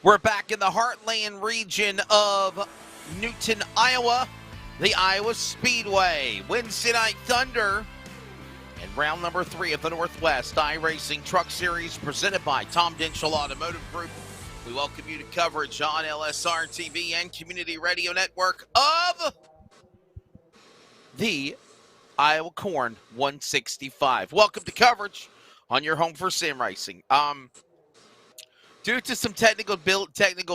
We're back in the heartland region of Newton, Iowa, the Iowa Speedway. Wednesday Night Thunder and round number 3 of the Northwest Iracing Truck Series presented by Tom Denschel Automotive Group. We welcome you to coverage on LSRTV and Community Radio Network of the Iowa Corn 165. Welcome to coverage on your home for sim racing. Due to some technical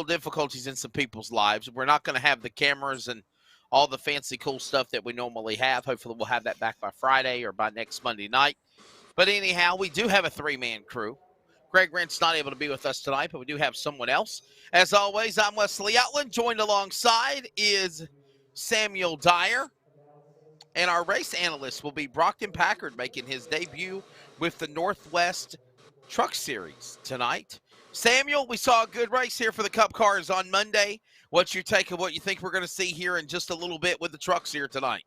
difficulties in some people's lives, we're not going to have the cameras and all the fancy cool stuff that we normally have. Hopefully we'll have that back by Friday or by next Monday night. But anyhow, we do have a 3-man crew. Greg Rent's not able to be with us tonight, but we do have someone else. As always, I'm Wesley Outland. Joined alongside is Samuel Dyer. And our race analyst will be Brockton Packard, making his debut with the Northwest Truck Series tonight. Samuel, we saw a good race here for the Cup cars on Monday. What's your take of what you think we're going to see here in just a little bit with the trucks here tonight?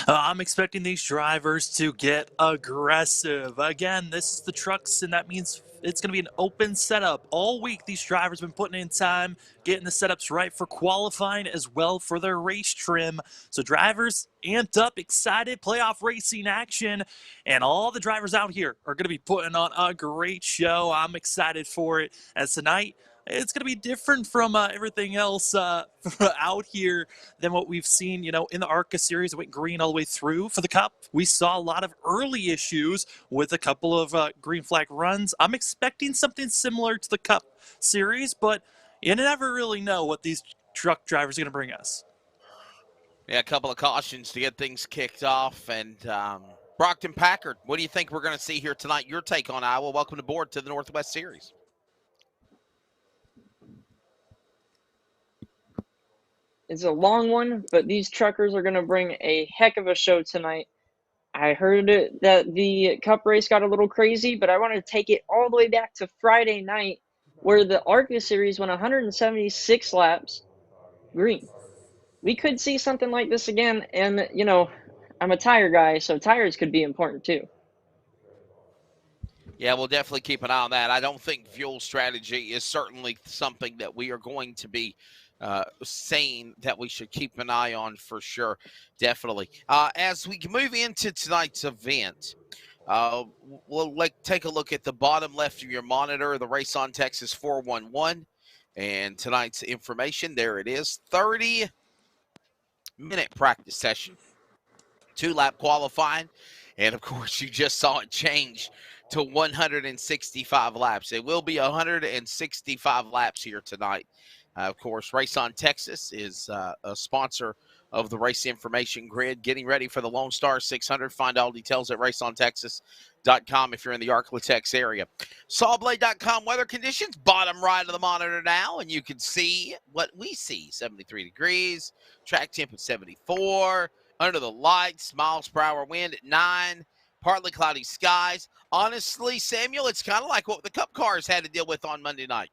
I'm expecting these drivers to get aggressive. Again, this is the trucks, and that means it's going to be an open setup. All week, these drivers have been putting in time, getting the setups right for qualifying as well for their race trim. So drivers amped up, excited, playoff racing action, and all the drivers out here are going to be putting on a great show. I'm excited for it, as tonight, it's going to be different from everything else out here than what we've seen, in the ARCA series. It went green all the way through for the Cup. We saw a lot of early issues with a couple of green flag runs. I'm expecting something similar to the Cup series, but you never really know what these truck drivers are going to bring us. Yeah, a couple of cautions to get things kicked off. And Brockton Packard, what do you think we're going to see here tonight? Your take on Iowa. Welcome aboard to the Northwest Series. It's a long one, but these truckers are going to bring a heck of a show tonight. I heard that the Cup race got a little crazy, but I want to take it all the way back to Friday night, where the ARCA series went 176 laps green. We could see something like this again, and, I'm a tire guy, so tires could be important too. Yeah, we'll definitely keep an eye on that. I don't think fuel strategy is certainly something that we are going to be saying that we should keep an eye on for sure. Definitely. As we move into tonight's event, we'll take a look at the bottom left of your monitor, the Race on Texas 411, and tonight's information. There it is, 30-minute practice session, 2-lap qualifying, and of course you just saw it change to 165 laps. It will be 165 laps here tonight. Of course, Race on Texas is a sponsor of the Race Information Grid. Getting ready for the Lone Star 600. Find all details at raceontexas.com if you're in the Arklatex area. Sawblade.com weather conditions, bottom right of the monitor now, and you can see what we see. 73 degrees, track temp at 74, under the lights, miles per hour wind at 9, partly cloudy skies. Honestly, Samuel, it's kind of like what the Cup cars had to deal with on Monday night.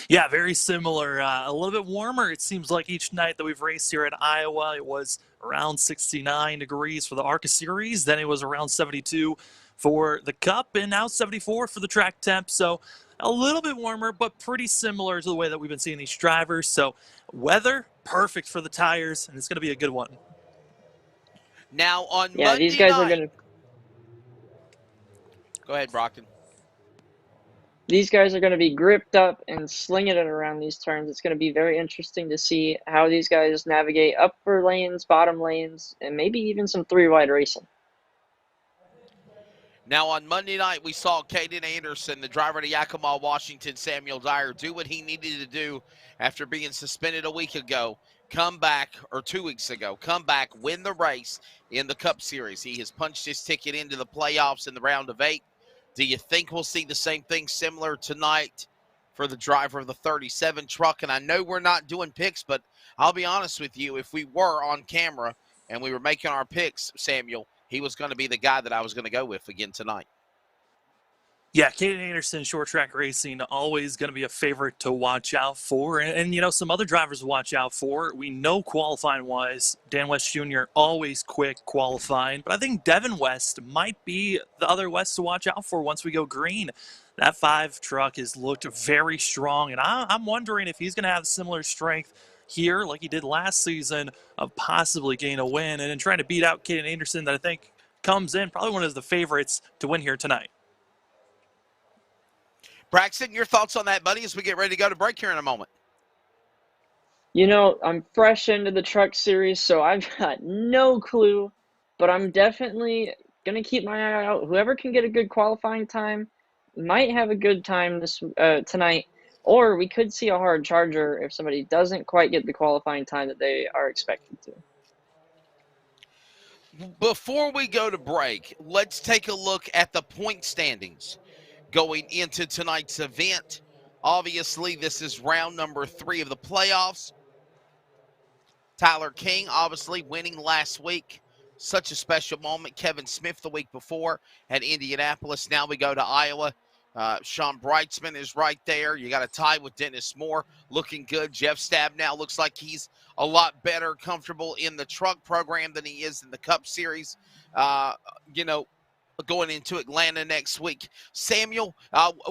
Yeah, very similar. A little bit warmer, it seems like, each night that we've raced here in Iowa. It was around 69 degrees for the ARCA series. Then it was around 72 for the Cup, and now 74 for the track temp. So a little bit warmer, but pretty similar to the way that we've been seeing these drivers. So weather, perfect for the tires, and it's going to be a good one. Now on Monday these guys night, are going to... Go ahead, Brockton. These guys are going to be gripped up and slinging it around these turns. It's going to be very interesting to see how these guys navigate upper lanes, bottom lanes, and maybe even some 3-wide racing. Now on Monday night, we saw Kaden Anderson, the driver to Yakima, Washington, Samuel Dyer, do what he needed to do after being suspended a week ago. Come back, or 2 weeks ago, come back, win the race in the Cup Series. He has punched his ticket into the playoffs in the round of 8. Do you think we'll see the same thing similar tonight for the driver of the 37 truck? And I know we're not doing picks, but I'll be honest with you, if we were on camera and we were making our picks, Samuel, he was going to be the guy that I was going to go with again tonight. Yeah, Kaden Anderson, short track racing, always going to be a favorite to watch out for. And, you know, some other drivers to watch out for. We know qualifying wise, Dan West Jr., always quick qualifying. But I think Devin West might be the other West to watch out for once we go green. That 5 truck has looked very strong. And I'm wondering if he's going to have similar strength here like he did last season of possibly getting a win and then trying to beat out Kaden Anderson that I think comes in probably one of the favorites to win here tonight. Braxton, your thoughts on that, buddy, as we get ready to go to break here in a moment. You know, I'm fresh into the truck series, so I've got no clue, but I'm definitely going to keep my eye out. Whoever can get a good qualifying time might have a good time this tonight, or we could see a hard charger if somebody doesn't quite get the qualifying time that they are expected to. Before we go to break, let's take a look at the point standings going into tonight's event. Obviously, this is round number 3 of the playoffs. Tyler King, obviously, winning last week. Such a special moment. Kevin Smith the week before at Indianapolis. Now we go to Iowa. Sean Breitzman is right there. You got a tie with Dennis Moore. Looking good. Jeff Stab now looks like he's a lot better, comfortable in the truck program than he is in the Cup Series. You know, going into Atlanta next week. Samuel,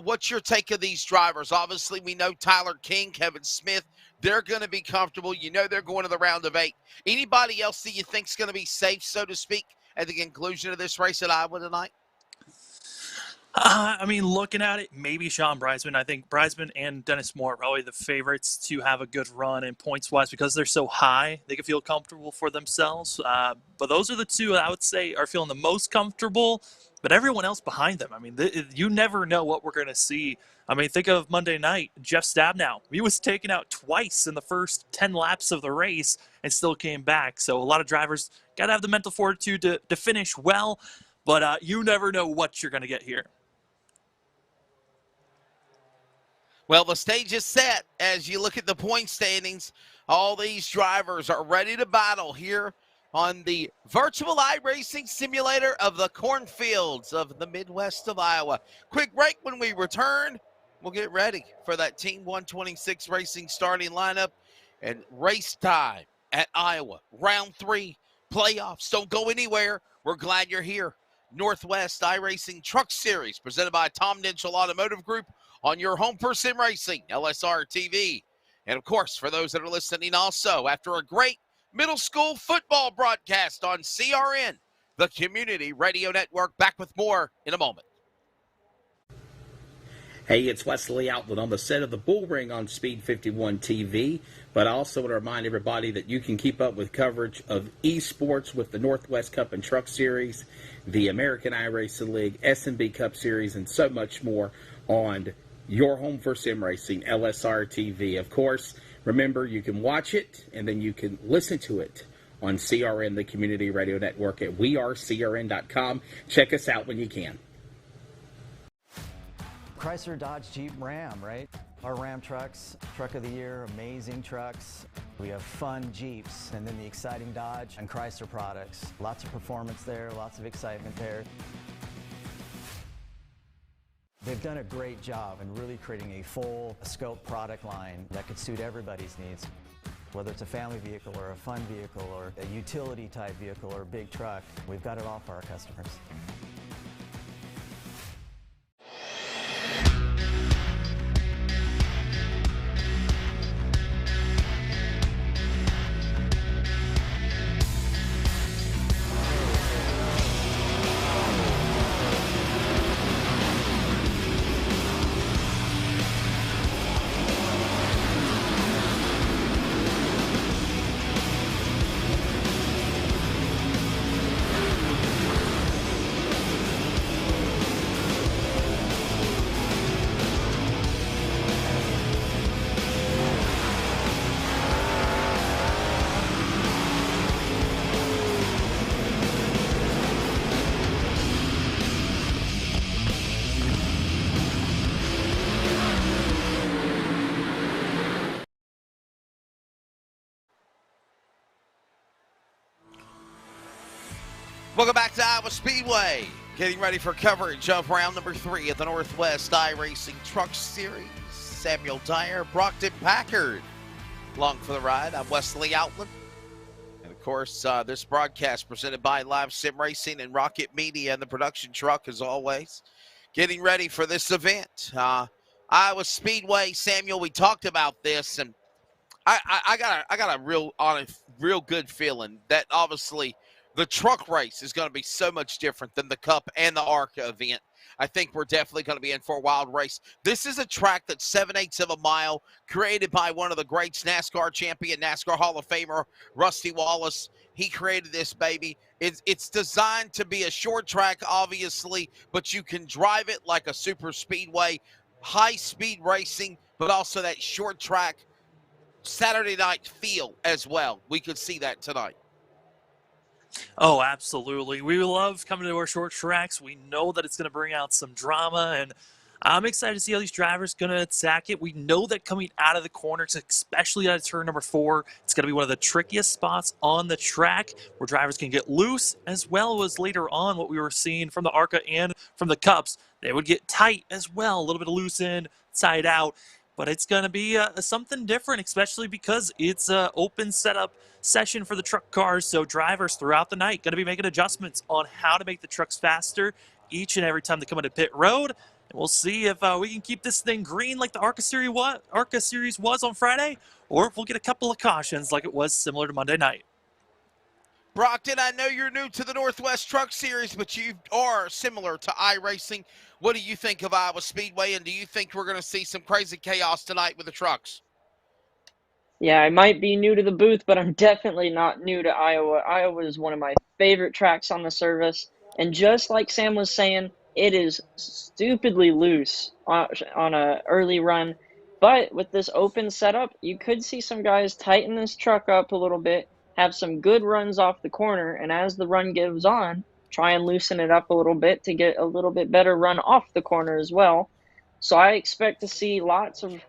what's your take of these drivers? Obviously, we know Tyler King, Kevin Smith, they're going to be comfortable. You know they're going to the round of 8. Anybody else that you think is going to be safe, so to speak, at the conclusion of this race at Iowa tonight? I mean, looking at it, maybe Sean Breitzman. I think Breitzman and Dennis Moore are probably the favorites to have a good run and points-wise because they're so high. They can feel comfortable for themselves. But those are the two I would say are feeling the most comfortable. But everyone else behind them, I mean, you never know what we're going to see. I mean, think of Monday night, Jeff Stabnow. He was taken out twice in the first 10 laps of the race and still came back. So a lot of drivers got to have the mental fortitude to finish well. But you never know what you're going to get here. Well, the stage is set as you look at the point standings. All these drivers are ready to battle here on the virtual iRacing simulator of the cornfields of the Midwest of Iowa. Quick break. When we return, we'll get ready for that Team 126 Racing starting lineup and race time at Iowa. Round 3 playoffs. Don't go anywhere. We're glad you're here. Northwest iRacing Truck Series presented by Tom Ninchel Automotive Group on your home for sim racing, LSRTV. And of course, for those that are listening also, after a great middle school football broadcast on CRN, the Community Radio Network, back with more in a moment. Hey, it's Wesley Outland on the set of the Bull Ring on Speed 51 TV, but I also want to remind everybody that you can keep up with coverage of esports with the Northwest Cup and Truck Series, the American iRacing League, S&B Cup Series, and so much more on your home for sim racing, LSRTV. Of course, remember, you can watch it and then you can listen to it on CRN, the Community Radio Network, at wearecrn.com. Check us out when you can. Chrysler, Dodge, Jeep, Ram, right? Our Ram trucks, truck of the year, amazing trucks. We have fun Jeeps, and then the exciting Dodge and Chrysler products. Lots of performance there, lots of excitement there. They've done a great job in really creating a full scope product line that could suit everybody's needs. Whether it's a family vehicle or a fun vehicle or a utility type vehicle or a big truck, we've got it all for our customers. Welcome back to Iowa Speedway. Getting ready for coverage of round number 3 of the Northwest Iracing Truck Series. Samuel Dyer, Brockton Packard, along for the ride. I'm Wesley Outland. And, of course, this broadcast presented by Live Sim Racing and Rocket Media and the production truck, as always. Getting ready for this event. Iowa Speedway, Samuel, we talked about this, and I got a real good feeling that obviously the truck race is going to be so much different than the Cup and the ARCA event. I think we're definitely going to be in for a wild race. This is a track that's 7/8 of a mile, created by one of the greats, NASCAR champion, NASCAR Hall of Famer, Rusty Wallace. He created this baby. It's designed to be a short track, obviously, but you can drive it like a super speedway, high-speed racing, but also that short track Saturday night feel as well. We could see that tonight. Oh, absolutely. We love coming to our short tracks. We know that it's going to bring out some drama, and I'm excited to see how these drivers going to attack it. We know that coming out of the corners, especially out of turn number 4, it's going to be one of the trickiest spots on the track where drivers can get loose, as well as later on what we were seeing from the ARCA and from the Cups. They would get tight as well, a little bit of loose in, side out. But it's going to be something different, especially because it's an open setup session for the truck cars. So drivers throughout the night going to be making adjustments on how to make the trucks faster each and every time they come into pit road. And we'll see if we can keep this thing green like the ARCA series was on Friday, or if we'll get a couple of cautions like it was similar to Monday night. Brockton, I know you're new to the Northwest Truck Series, but you are similar to iRacing. What do you think of Iowa Speedway, and do you think we're going to see some crazy chaos tonight with the trucks? Yeah, I might be new to the booth, but I'm definitely not new to Iowa. Iowa is one of my favorite tracks on the service, and just like Sam was saying, it is stupidly loose on a early run. But with this open setup, you could see some guys tighten this truck up a little bit, have some good runs off the corner, and as the run goes on, try and loosen it up a little bit to get a little bit better run off the corner as well. So I expect to see lots of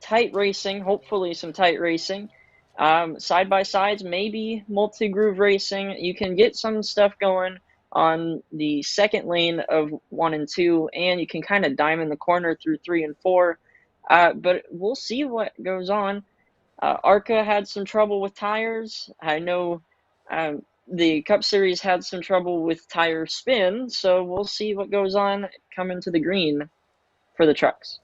tight racing, hopefully some tight racing. Side-by-sides, maybe multi-groove racing. You can get some stuff going on the second lane of 1 and 2, and you can kind of diamond the corner through 3 and 4. But we'll see what goes on. ARCA had some trouble with tires. I know the Cup Series had some trouble with tire spin, so we'll see what goes on coming to the green for the trucks.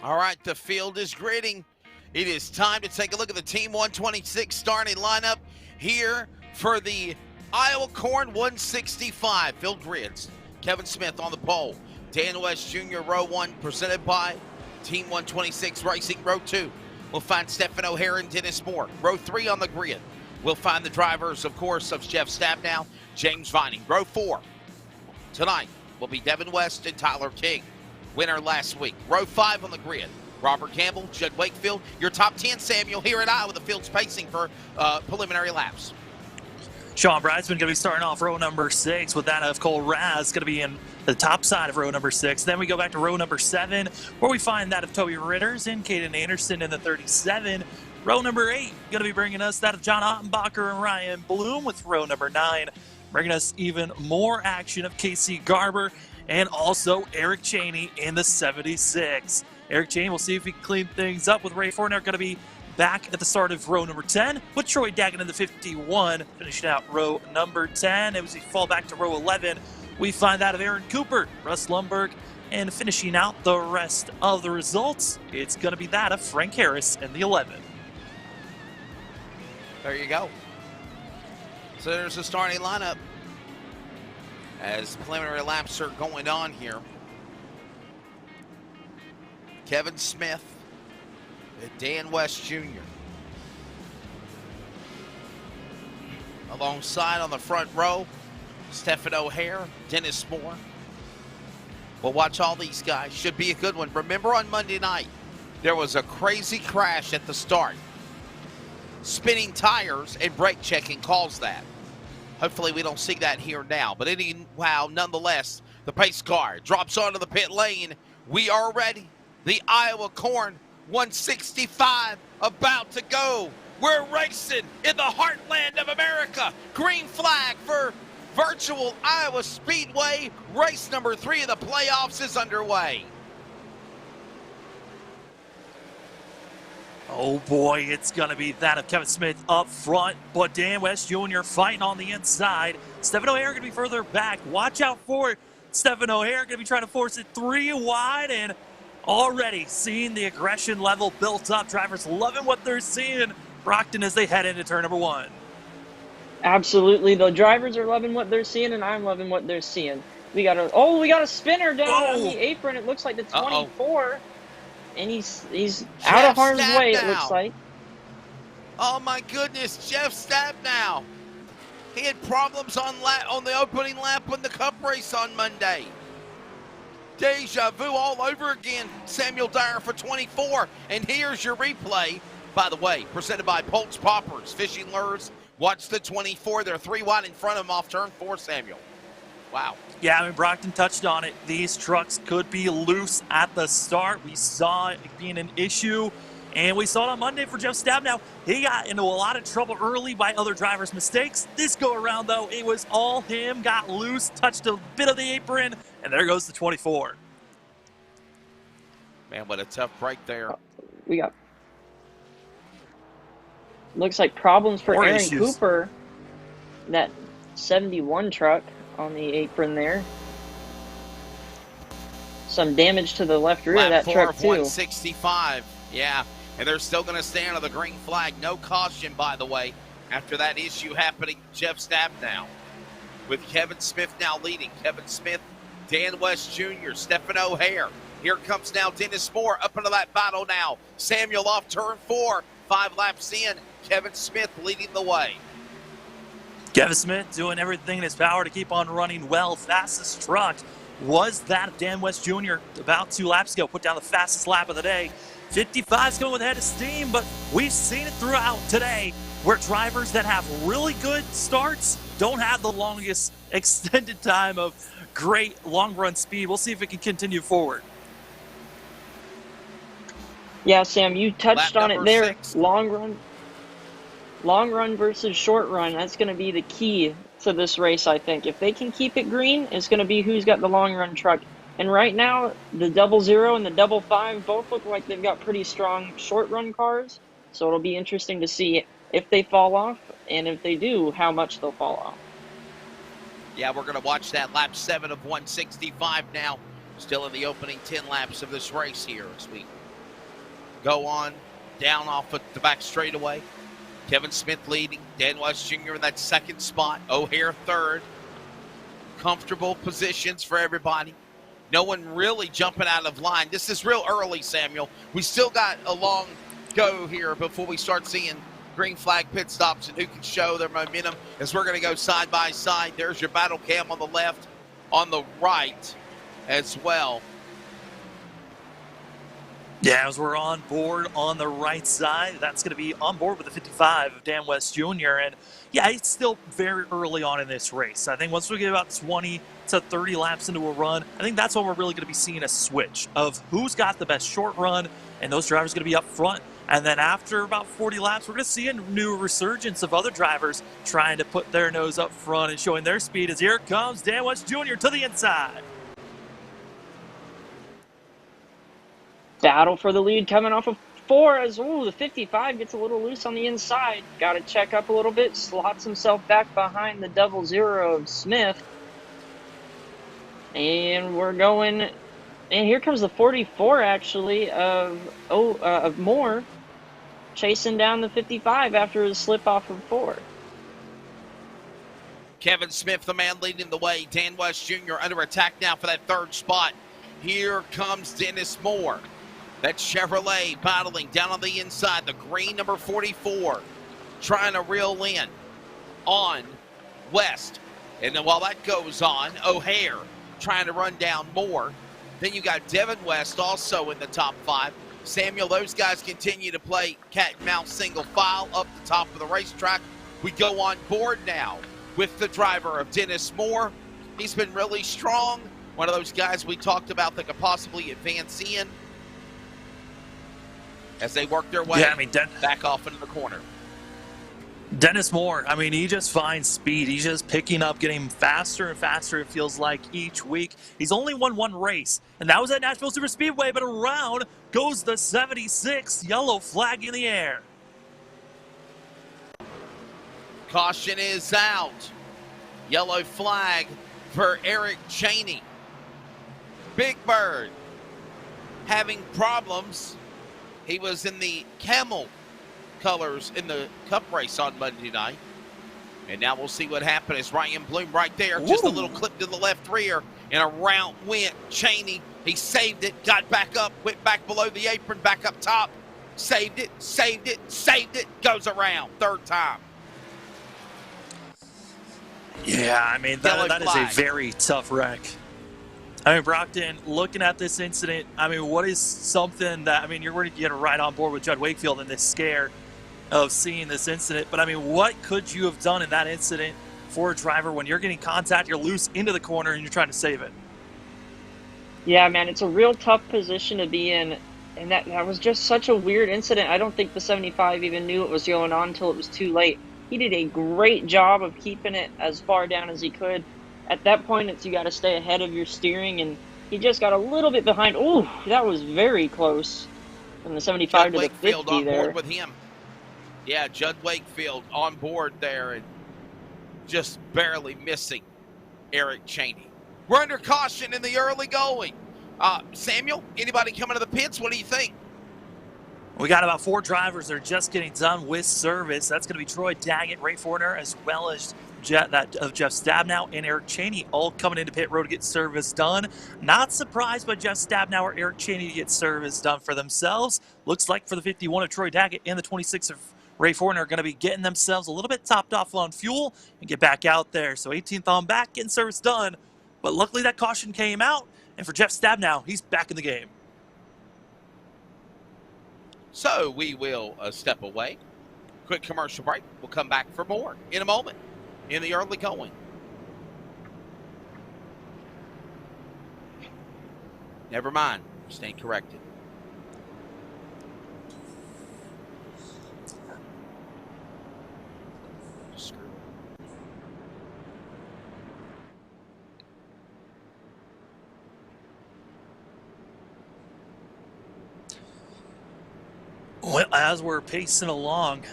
All right, the field is grading. It is time to take a look at the Team 126 starting lineup here for the Iowa Corn 165. Field grids. Kevin Smith on the pole. Dan West Jr. row 1 presented by Team 126 Racing. Row 2, we'll find Stephen O'Hare and Dennis Moore. Row 3 on the grid, we'll find the drivers, of course, of Jeff Stabnow, James Vining. Row 4 tonight will be Devin West and Tyler King, winner last week. Row 5 on the grid, Robert Campbell, Judd Wakefield. Your top 10, Samuel, here at Iowa. The field's pacing for preliminary laps. Sean Brightsman going to be starting off row number 6 with that of Cole Raz going to be in the top side of row number 6. Then we go back to row number 7 where we find that of Toby Ritters and Kaden Anderson in the 37. Row number 8 going to be bringing us that of John Ottenbacher and Ryan Bloom with row number 9. Bringing us even more action of Casey Garber and also Eric Cheney in the 76. Eric Cheney, we'll see if he can clean things up with Ray Fortner going to be back at the start of row number 10 with Troy Daggett in the 51, finishing out row number 10. As we fall back to row 11, we find that of Aaron Cooper, Russ Lumberg, and finishing out the rest of the results, it's going to be that of Frank Harris in the 11. There you go. So there's the starting lineup as preliminary laps are going on here. Kevin Smith, Dan West Jr. Alongside on the front row, Stephen O'Hare, Dennis Moore. We'll watch all these guys. Should be a good one. Remember on Monday night, there was a crazy crash at the start. Spinning tires and brake checking caused that. Hopefully we don't see that here now. But anyhow, nonetheless, the pace car drops onto the pit lane. We are ready. The Iowa Corn 165 about to go. We're racing in the heartland of America. Green flag for Virtual Iowa Speedway. Race number 3 of the playoffs is underway. Oh boy, it's going to be that of Kevin Smith up front, but Dan West Jr. fighting on the inside. Stephen O'Hare going to be further back. Watch out for it. Stephen O'Hare going to be trying to force it 3 wide, and already seeing the aggression level built up. Drivers loving what they're seeing. Brockton as they head into turn number 1. Absolutely. The drivers are loving what they're seeing, and I'm loving what they're seeing. We got a spinner down on the apron. It looks like the 24. And he's out of harm's way, it looks like. Oh my goodness, Jeff Stabnow. He had problems on the opening lap on the Cup race on Monday. Deja vu all over again. Samuel Dyer for 24. And here's your replay. By the way, presented by Polk's Poppers, Fishing Lures. Watch the 24. They're 3 wide in front of him off turn 4, Samuel. Wow. Yeah, I mean, Brockton touched on it. These trucks could be loose at the start. We saw it being an issue, and we saw it on Monday for Jeff Stabnow. He got into a lot of trouble early by other drivers' mistakes. This go-around, though, it was all him. Got loose, touched a bit of the apron, and there goes the 24. Man, what a tough break there. We got... Looks like problems for More Aaron issues. Cooper. That 71 truck on the apron there. Some damage to the left rear of that truck, too. 165, yeah. And they're still going to stay under the green flag. No caution, by the way, after that issue happening. Jeff Stabnow with Kevin Smith now leading. Kevin Smith, Dan West Jr., Stephen O'Hare. Here comes now Dennis Moore up into that battle now. Samuel off turn 4, 5 laps in. Kevin Smith leading the way. Kevin Smith doing everything in his power to keep on running well. Fastest truck was that of Dan West Jr. about 2 laps ago. Put down the fastest lap of the day. 55's going with a head of steam, but we've seen it throughout today where drivers that have really good starts don't have the longest extended time of great long run speed. We'll see if it can continue forward. Yeah, Sam, you touched on it there. 6. Long run versus short run, that's going to be the key to this race, I think. If they can keep it green, it's going to be who's got the long run truck. And right now, the 00 and the 55 both look like they've got pretty strong short run cars. So it'll be interesting to see if they fall off, and if they do, how much they'll fall off. Yeah, we're going to watch that lap 7 of 165 now. Still in the opening 10 laps of this race here as we go on down off of the back straightaway. Kevin Smith leading, Dan West Jr. in that 2nd spot, O'Hare 3rd. Comfortable positions for everybody. No one really jumping out of line. This is real early, Samuel. We still got a long go here before we start seeing green flag pit stops and who can show their momentum as we're going to go side by side. There's your battle cam on the left, on the right as well. Yeah, as we're on board on the right side, that's going to be on board with the 55 of Dan West Jr. And yeah, it's still very early on in this race. I think once we get about 20 to 30 laps into a run, I think that's when we're really going to be seeing a switch of who's got the best short run, and those drivers are going to be up front. And then after about 40 laps, we're going to see a new resurgence of other drivers trying to put their nose up front and showing their speed as here comes Dan West Jr. to the inside. Battle for the lead coming off of 4 as the 55 gets a little loose on the inside. Got to check up a little bit. Slots himself back behind the 00 of Smith. And we're going, and here comes the 44 actually of Moore, chasing down the 55 after his slip off of 4. Kevin Smith, the man leading the way. Dan West Jr. under attack now for that 3rd spot. Here comes Dennis Moore. That Chevrolet battling down on the inside. The green number 44 trying to reel in on West. And then while that goes on, O'Hare trying to run down Moore. Then you got Devin West also in the top 5. Samuel, those guys continue to play cat and mouse single file up the top of the racetrack. We go on board now with the driver of Dennis Moore. He's been really strong. One of those guys we talked about that could possibly advance in as they work their way back off into the corner. Dennis Moore, I mean, he just finds speed. He's just picking up, getting faster and faster, it feels like, each week. He's only won one race, and that was at Nashville Superspeedway, but around goes the 76, yellow flag in the air. Caution is out. Yellow flag for Eric Cheney. Big Bird having problems. He was in the camel colors in the cup race on Monday night. And now we'll see what happened as Ryan Bloom right there. Just a little clip to the left rear. And around went Cheney. He saved it, got back up, went back below the apron, back up top. Saved it, saved it, saved it. Goes around, third time. Yeah, I mean, that is a very tough wreck. I mean, Brockton, looking at this incident, I mean, what is something that, I mean, you're going to get right on board with Judd Wakefield in this scare of seeing this incident, but I mean, what could you have done in that incident for a driver when you're getting contact, you're loose into the corner, and you're trying to save it? Yeah, man, it's a real tough position to be in, and that was just such a weird incident. I don't think the 75 even knew what was going on until it was too late. He did a great job of keeping it as far down as he could. At that point, you got to stay ahead of your steering, and he just got a little bit behind. Ooh, that was very close from the 75 to the 50 on there. Board with him. Yeah, Judd Wakefield on board there and just barely missing Eric Cheney. We're under caution in the early going. Samuel, anybody coming to the pits? What do you think? We got about 4 drivers that are just getting done with service. That's going to be Troy Daggett, Ray Fortner, as well as Jeff Stabnow and Eric Cheney, all coming into pit road to get service done. Not surprised by Jeff Stabnow or Eric Cheney to get service done for themselves. Looks like for the 51 of Troy Daggett and the 26 of Ray Fortner are going to be getting themselves a little bit topped off on fuel and get back out there. So 18th on back, getting service done. But luckily that caution came out, and for Jeff Stabnow, he's back in the game. So we will step away. Quick commercial break. We'll come back for more in a moment in the early going. Never mind. Staying corrected. Well, as we're pacing along,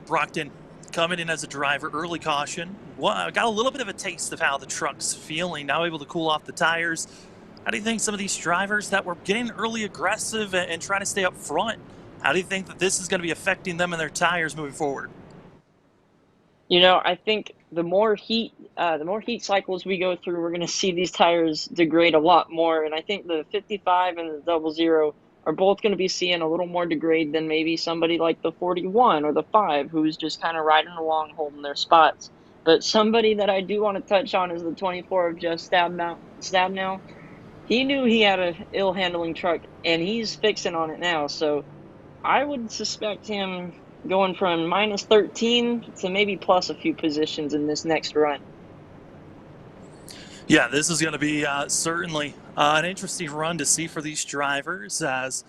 Brockton coming in as a driver, early caution. Well, got a little bit of a taste of how the truck's feeling, now able to cool off the tires. How do you think some of these drivers that were getting early aggressive and trying to stay up front, how do you think that this is going to be affecting them and their tires moving forward? You know, I think the more heat cycles we go through, we're going to see these tires degrade a lot more. And I think the 55 and the 00 are both going to be seeing a little more degrade than maybe somebody like the 41 or the 5, who's just kind of riding along, holding their spots. But somebody that I do want to touch on is the 24 of Jeff Stabnow. He knew he had an ill-handling truck, and he's fixing on it now. So I would suspect him going from minus 13 to maybe plus a few positions in this next run. Yeah, this is going to be certainly an interesting run to see for these drivers, as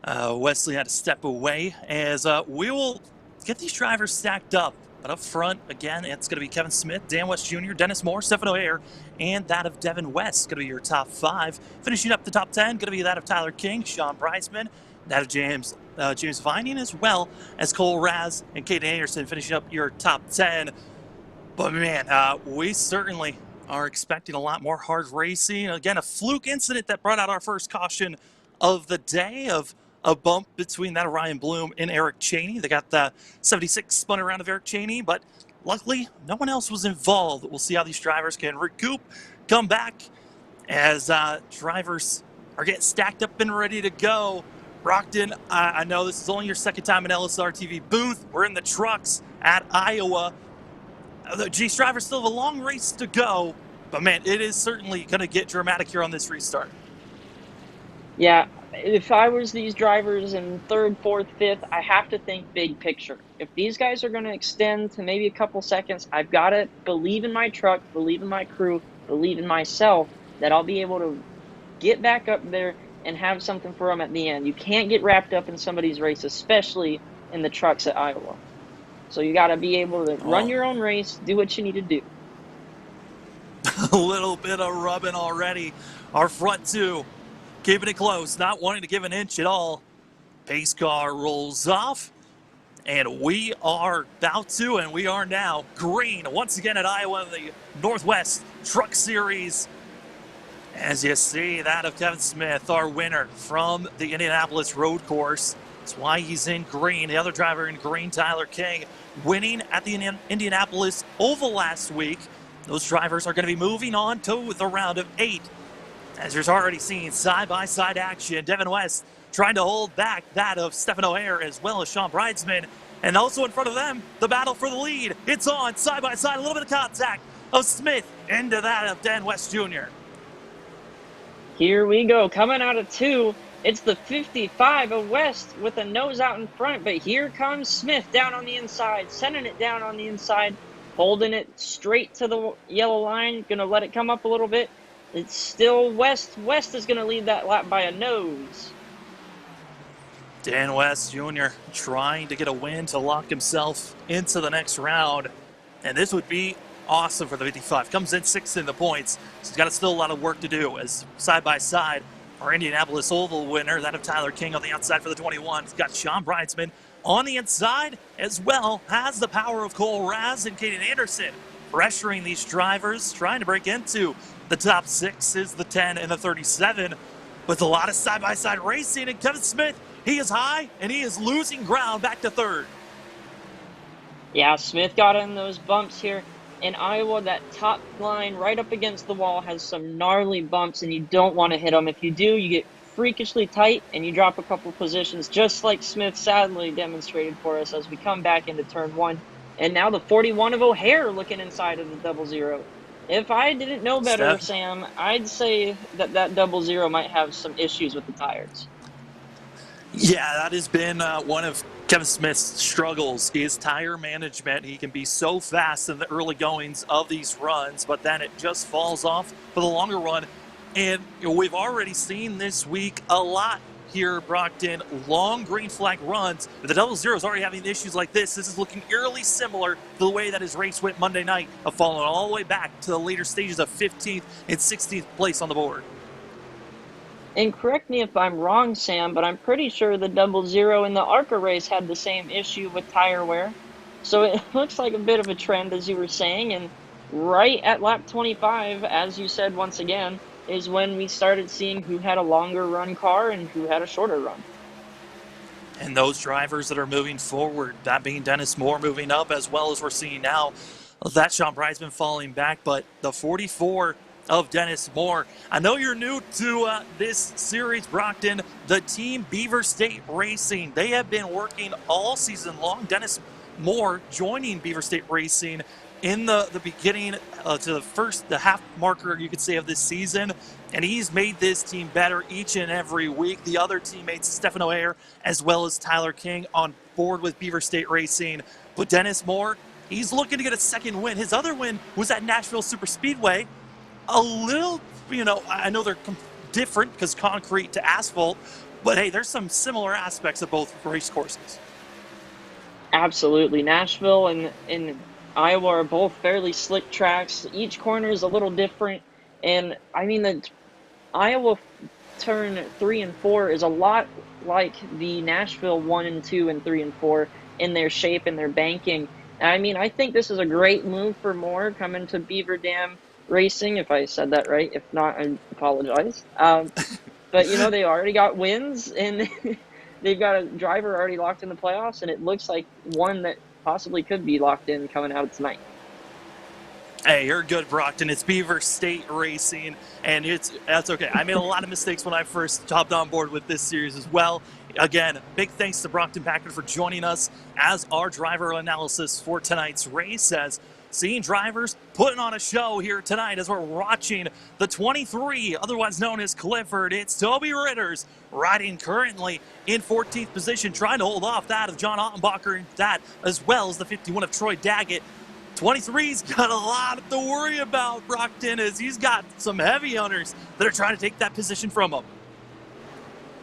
Wesley had to step away, as we will get these drivers stacked up. But up front, again, it's going to be Kevin Smith, Dan West Jr., Dennis Moore, Stefano Ayer, and that of Devin West. Going to be your top 5. Finishing up the top 10, going to be that of Tyler King, Sean Breisman, that of James Vining, as well as Cole Raz and Kaden Anderson, finishing up your top 10. But man, we certainly are expecting a lot more hard racing. Again, a fluke incident that brought out our first caution of the day, of a bump between that of Ryan Bloom and Eric Cheney. They got the 76 spun around of Eric Cheney, but luckily no one else was involved. We'll see how these drivers can recoup, come back, as drivers are getting stacked up and ready to go. Brockton, I know this is only your second time in LSRTV booth. We're in the trucks at Iowa. These drivers still have a long race to go, but man, it is certainly going to get dramatic here on this restart. Yeah, if I was these drivers in 3rd, 4th, 5th, I have to think big picture. If these guys are going to extend to maybe a couple seconds, I've got to believe in my truck, believe in my crew, believe in myself that I'll be able to get back up there and have something for them at the end. You can't get wrapped up in somebody's race, especially in the trucks at Iowa. So you got to be able to run your own race, do what you need to do. A little bit of rubbing already. Our front two keeping it close, not wanting to give an inch at all. Pace car rolls off, and we are about to, and we are now green once again at Iowa in the Northwest Truck Series. As you see, that of Kevin Smith, our winner from the Indianapolis road course. That's why he's in green. The other driver in green, Tyler King, winning at the Indianapolis Oval last week. Those drivers are going to be moving on to the round of 8. As you're already seeing side-by-side action, Devin West trying to hold back that of Stephen O'Hare as well as Sean Bridesman. And also in front of them, the battle for the lead. It's on side-by-side, a little bit of contact of Smith into that of Dan West Jr. Here we go, coming out of 2. It's the 55 of West with a nose out in front, but here comes Smith down on the inside, sending it down on the inside, holding it straight to the yellow line, going to let it come up a little bit. It's still West. West is going to lead that lap by a nose. Dan West Jr. trying to get a win to lock himself into the next round. And this would be awesome for the 55. Comes in 6th in the points. So he's got still a lot of work to do as side by side. Our Indianapolis Oval winner, that of Tyler King on the outside for the 21. He's got Sean Bridesman on the inside, as well has the power of Cole Raz and Kaden Anderson pressuring these drivers, trying to break into the top 6 is the 10 and the 37. With a lot of side-by-side racing, and Kevin Smith, he is high, and he is losing ground back to 3rd. Yeah, Smith got in those bumps here. In Iowa, that top line right up against the wall has some gnarly bumps, and you don't want to hit them. If you do, you get freakishly tight, and you drop a couple positions, just like Smith sadly demonstrated for us as we come back into turn 1. And now the 41 of O'Hare looking inside of the 00. If I didn't know better, Sam, I'd say that 00 might have some issues with the tires. Yeah, that has been one of Kevin Smith's struggles is tire management. He can be so fast in the early goings of these runs, but then it just falls off for the longer run. And we've already seen this week a lot here, Brockton. Long green flag runs. But the 00 is already having issues like this. This is looking eerily similar to the way that his race went Monday night, of falling all the way back to the later stages of 15th and 16th place on the board. And correct me if I'm wrong, Sam, but I'm pretty sure the 00 in the ARCA race had the same issue with tire wear. So it looks like a bit of a trend, as you were saying. And right at lap 25, as you said once again, is when we started seeing who had a longer run car and who had a shorter run. And those drivers that are moving forward, that being Dennis Moore moving up, as well as we're seeing now, that Sean Bridesman falling back, but the 44 of Dennis Moore. I know you're new to this series, Brockton. The team Beaver State Racing, they have been working all season long. Dennis Moore joining Beaver State Racing in the beginning to the half marker, you could say, of this season. And he's made this team better each and every week. The other teammates, Stephen O'Hare, as well as Tyler King, on board with Beaver State Racing. But Dennis Moore, he's looking to get a second win. His other win was at Nashville Superspeedway. A little, I know they're different because concrete to asphalt, but hey, there's some similar aspects of both race courses. Absolutely. Nashville and Iowa are both fairly slick tracks. Each corner is a little different. And I mean, the Iowa turn 3 and 4 is a lot like the Nashville 1 and 2 and 3 and 4 in their shape and their banking. I mean, I think this is a great move for Moore coming to Beaver Dam Racing, if I said that right. If not, I apologize. But, they already got wins, and they've got a driver already locked in the playoffs, and it looks like one that possibly could be locked in coming out tonight. Hey, you're good, Brockton. It's Beaver State Racing, and that's okay. I made a lot of mistakes when I first hopped on board with this series as well. Again, big thanks to Brockton Packard for joining us as our driver analysis for tonight's race, as seeing drivers putting on a show here tonight as we're watching the 23, otherwise known as Clifford. It's Toby Ritters riding currently in 14th position, trying to hold off that of John Ottenbacher, and that as well as the 51 of Troy Daggett. 23's got a lot to worry about, Brockton, as he's got some heavy hunters that are trying to take that position from him.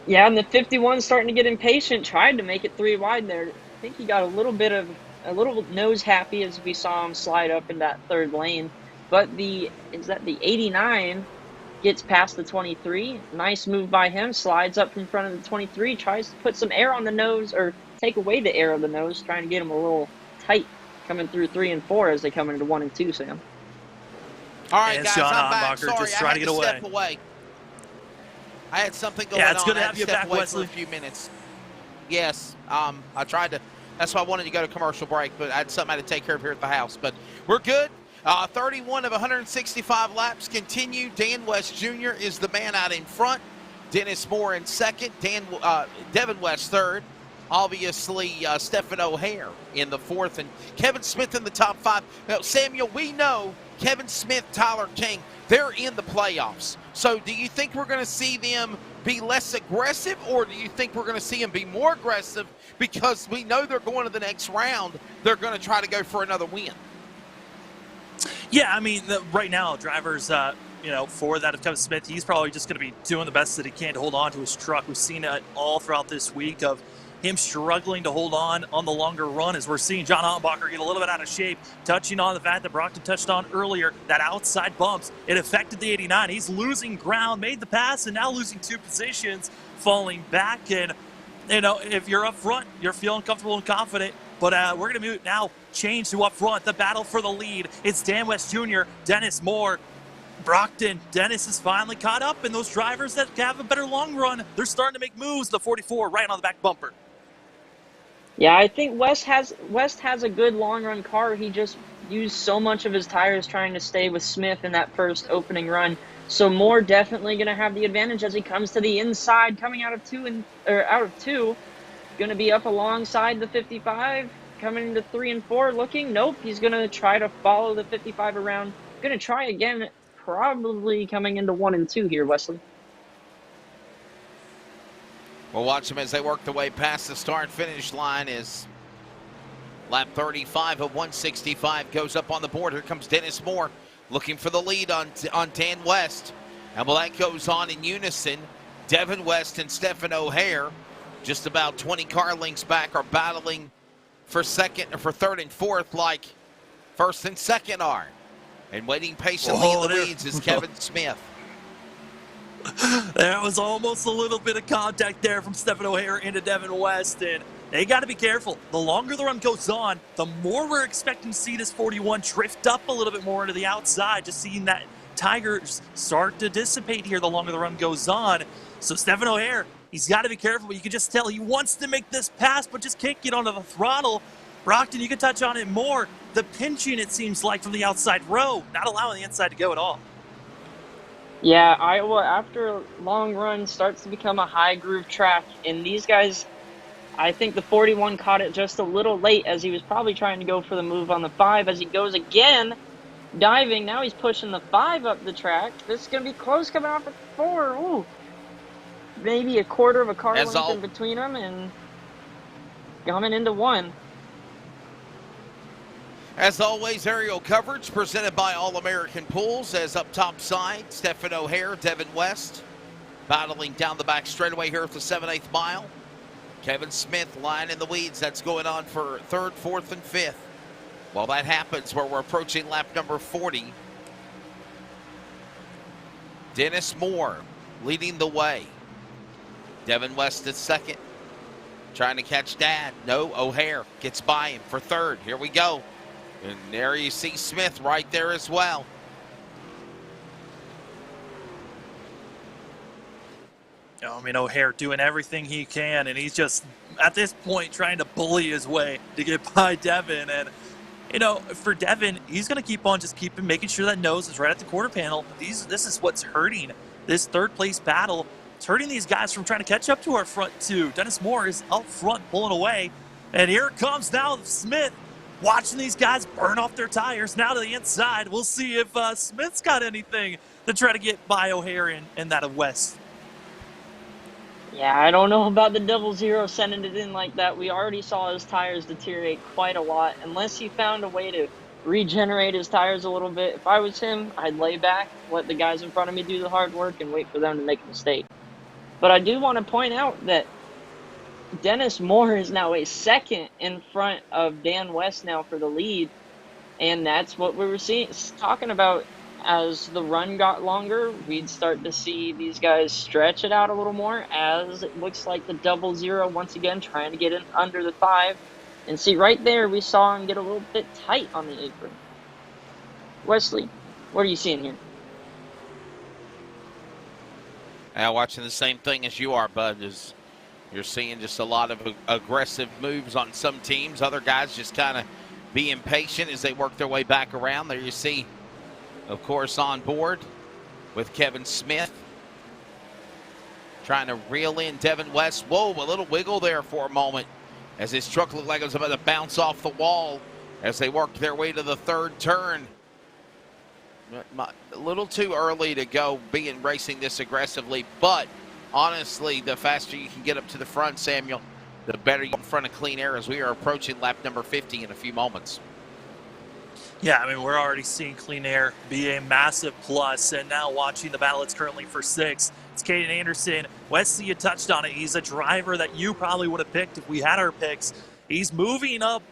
Yeah, and the 51's starting to get impatient, tried to make it 3 wide there. I think he got a little bit of a little nose happy as we saw him slide up in that third lane. But the 89 gets past the 23. Nice move by him. Slides up in front of the 23. Tries to put some air on the nose, or take away the air of the nose, trying to get him a little tight coming through 3 and 4 as they come into 1 and 2, Sam. All right, And guys, Sean I'm back. Hambacher Sorry, just I trying had to get step away. I had something going Yeah, it's on. good to I had have you step back, away Wesley. for a few minutes. Yes, I tried to. That's why I wanted to go to commercial break, but I had something I had to take care of here at the house. But we're good. 31 of 165 laps continue. Dan West Jr. is the man out in front. Dennis Moore in second. Devin West third. Obviously, Stephen O'Hare in the fourth, and Kevin Smith in the top 5. Now, Samuel, we know Kevin Smith, Tyler King, they're in the playoffs. So do you think we're going to see them be less aggressive, or do you think we're going to see them be more aggressive because we know they're going to the next round? They're going to try to go for another win. Yeah, I mean, right now, drivers, for that of Kevin Smith, he's probably just going to be doing the best that he can to hold on to his truck. We've seen it all throughout this week of him struggling to hold on the longer run, as we're seeing John Hambacher get a little bit out of shape, touching on the fact that Brockton touched on earlier, that outside bumps. It affected the 89. He's losing ground, made the pass, and now losing 2 positions, falling back. And, if you're up front, you're feeling comfortable and confident. But we're going to now change to up front. The battle for the lead. It's Dan West Jr., Dennis Moore, Brockton. Dennis is finally caught up, and those drivers that have a better long run, they're starting to make moves. The 44 right on the back bumper. Yeah, I think West has a good long run car. He just used so much of his tires trying to stay with Smith in that first opening run. So Moore definitely going to have the advantage as he comes to the inside, coming out of two, going to be up alongside the 55, coming into 3 and 4. Looking, nope, he's going to try to follow the 55 around. Going to try again, probably coming into 1 and 2 here, Wesley. We'll watch them as they work their way past the start-finish line as lap 35 of 165 goes up on the board. Here comes Dennis Moore looking for the lead on Dan West. And while that goes on in unison, Devin West and Stephen O'Hare, just about 20 car lengths back, are battling for third and fourth like first and second are. And waiting patiently in the weeds is Kevin Smith. There was almost a little bit of contact there from Stephen O'Hare into Devin West, and they got to be careful. The longer the run goes on, the more we're expecting to see this 41 drift up a little bit more into the outside, just seeing that Tigers start to dissipate here the longer the run goes on. So Stephen O'Hare, he's got to be careful, but you can just tell he wants to make this pass, but just can't get onto the throttle. Brockton, you can touch on it more. The pinching, it seems like, from the outside row, not allowing the inside to go at all. Yeah, Iowa, after a long run, starts to become a high groove track. And these guys, I think the 41 caught it just a little late as he was probably trying to go for the move on the 5 as he goes again, diving. Now he's pushing the 5 up the track. This is going to be close coming off at 4. Ooh. Maybe a quarter of a car length in between them and coming into 1. As always, aerial coverage presented by All-American Pools. As up top side, Stephen O'Hare, Devin West battling down the back straightaway here at the 7/8 mile. Kevin Smith lying in the weeds. That's going on for 3rd, 4th, and 5th. While that happens, where we're approaching lap number 40, Dennis Moore leading the way. Devin West is second, trying to catch Dad. No, O'Hare gets by him for 3rd. Here we go. And there you see Smith right there as well. I mean, O'Hare doing everything he can, and he's just, at this point, trying to bully his way to get by Devin. And, for Devin, he's going to keep on making sure that nose is right at the quarter panel. This is what's hurting this 3rd place battle. It's hurting these guys from trying to catch up to our front 2. Dennis Moore is out front pulling away. And here comes now Smith, watching these guys burn off their tires now to the inside. We'll see if Smith's got anything to try to get by O'Hare and that of West. Yeah, I don't know about the 00 sending it in like that. We already saw his tires deteriorate quite a lot. Unless he found a way to regenerate his tires a little bit. If I was him, I'd lay back, let the guys in front of me do the hard work, and wait for them to make a mistake. But I do want to point out that Dennis Moore is now a second in front of Dan West now for the lead. And that's what we were talking about. As the run got longer, we'd start to see these guys stretch it out a little more, as it looks like the 00 once again trying to get in under the 5. And see, right there, we saw him get a little bit tight on the apron. Wesley, what are you seeing here? Watching the same thing as you are, Bud. Is you're seeing just a lot of aggressive moves on some teams. Other guys just kind of being patient as they work their way back around. There you see, of course, on board with Kevin Smith trying to reel in Devin West. Whoa, a little wiggle there for a moment as his truck looked like it was about to bounce off the wall as they worked their way to the third turn. A little too early to go being racing this aggressively, but honestly, the faster you can get up to the front, Samuel, the better you in front of clean air as we are approaching lap number 50 in a few moments. Yeah, I mean, we're already seeing clean air be a massive plus, and now watching the battle, it's currently for 6. It's Kaden Anderson. Wesley, you touched on it. He's a driver that you probably would have picked if we had our picks. He's moving up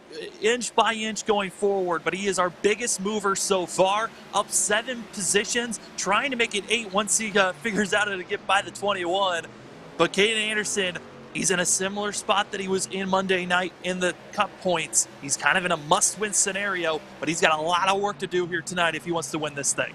inch by inch going forward, but he is our biggest mover so far, up 7 positions, trying to make it 8 once he figures out how to get by the 21. But Kaden Anderson, he's in a similar spot that he was in Monday night in the Cup points. He's kind of in a must-win scenario, but he's got a lot of work to do here tonight if he wants to win this thing.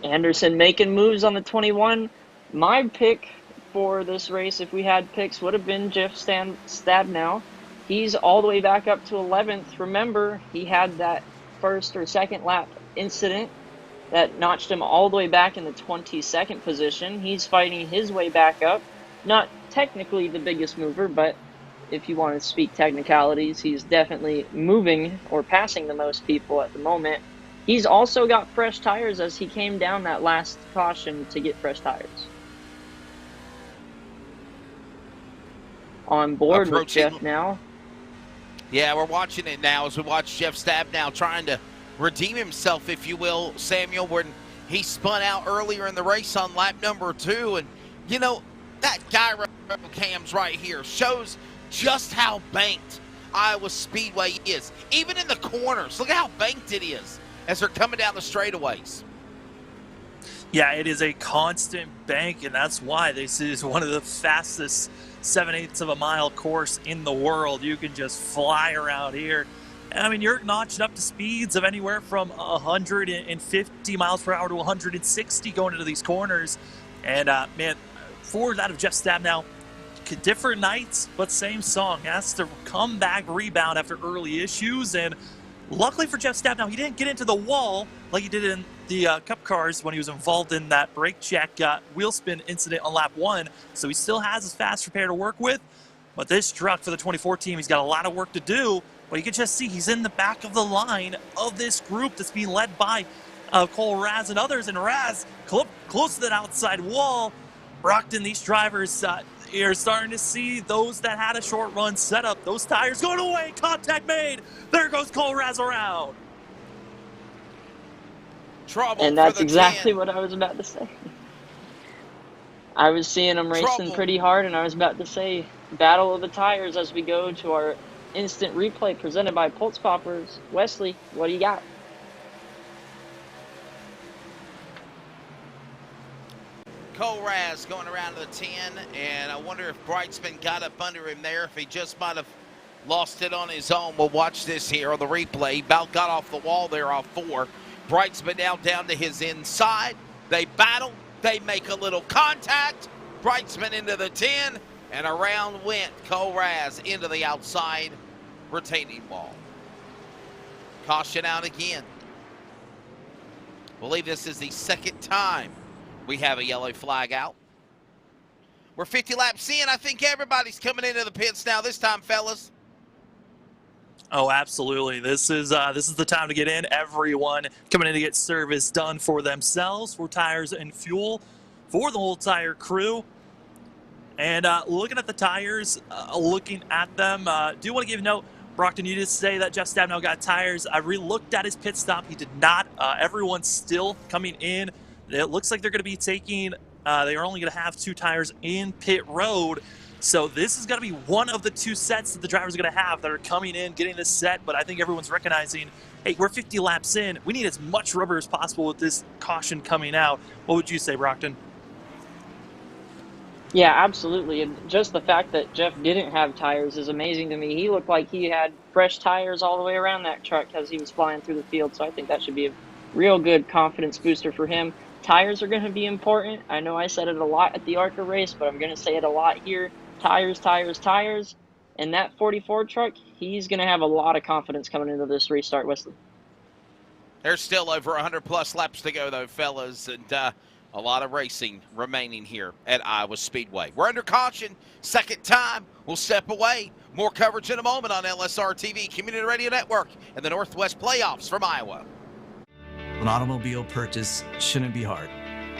Anderson making moves on the 21. My pick for this race, if we had picks, would have been Jeff Stabnow. He's all the way back up to 11th. Remember, he had that first or second lap incident that notched him all the way back in the 22nd position. He's fighting his way back up. Not technically the biggest mover, but if you want to speak technicalities, he's definitely moving or passing the most people at the moment. He's also got fresh tires as he came down that last caution to get fresh tires. On board with Jeff now. Yeah, we're watching it now as we watch Jeff Stabnow trying to redeem himself, if you will, Samuel, when he spun out earlier in the race on lap number 2. And, you know, that gyro cams right here shows just how banked Iowa Speedway is. Even in the corners, look at how banked it is as they're coming down the straightaways. Yeah, it is a constant bank, and that's why this is one of the fastest 7/8 of a mile course in the world. You can just fly around here. I mean, you're notching up to speeds of anywhere from 150 miles per hour to 160 going into these corners. And, man, forward out of Jeff Stabnow, different nights, but same song. Has to come back, rebound after early issues. And luckily for Jeff Stabnow, he didn't get into the wall like he did in the Cup cars when he was involved in that brake check wheel spin incident on lap 1. So he still has his fast repair to work with. But this truck for the 24 team, he's got a lot of work to do. But you can just see he's in the back of the line of this group that's being led by Cole Raz and others. And Raz close to that outside wall. Brockton, these drivers, you're starting to see those that had a short run setup. Those tires going away. Contact made. There goes Cole Raz around. Trouble. And that's exactly 10. what I was about to say. I was seeing them racing pretty hard, and I was about to say battle of the tires as we go to our instant replay presented by Pulse Poppers. Wesley, what do you got? Cole Raz going around to the 10, and I wonder if Brightsman got up under him there, if he just might have lost it on his own. We'll watch this here on the replay. He about got off the wall there off 4. Brightsman now down to his inside. They battle. They make a little contact. Brightsman into the 10, and around went Cole Raz into the outside retaining wall. Caution out again. I believe this is the second time we have a yellow flag out. We're 50 laps in. I think everybody's coming into the pits now this time, fellas. Oh, absolutely. This is the time to get in. Everyone coming in to get service done for themselves, for tires and fuel, for the whole tire crew. And looking at the tires, looking at them, do want to give a note. Brockton, you did say that Jeff Stabnow got tires. I re-looked at his pit stop. He did not. Everyone's still coming in. It looks like they're going to be taking They are only going to have 2 tires in pit road. So this is going to be one of the 2 sets that the drivers are going to have that are coming in, getting this set. But I think everyone's recognizing, hey, we're 50 laps in. We need as much rubber as possible with this caution coming out. What would you say, Brockton? Yeah, absolutely. And just the fact that Jeff didn't have tires is amazing to me. He looked like he had fresh tires all the way around that truck as he was flying through the field. So I think that should be a real good confidence booster for him. Tires are going to be important. I know I said it a lot at the ARCA race, but I'm going to say it a lot here. Tires, tires, tires. And that 44 truck, he's going to have a lot of confidence coming into this restart, Wesley. There's still over 100+ laps to go, though, fellas, and a lot of racing remaining here at Iowa Speedway. We're under caution. Second time. We'll step away. More coverage in a moment on LSRTV, Community Radio Network, and the Northwest Playoffs from Iowa. An automobile purchase shouldn't be hard.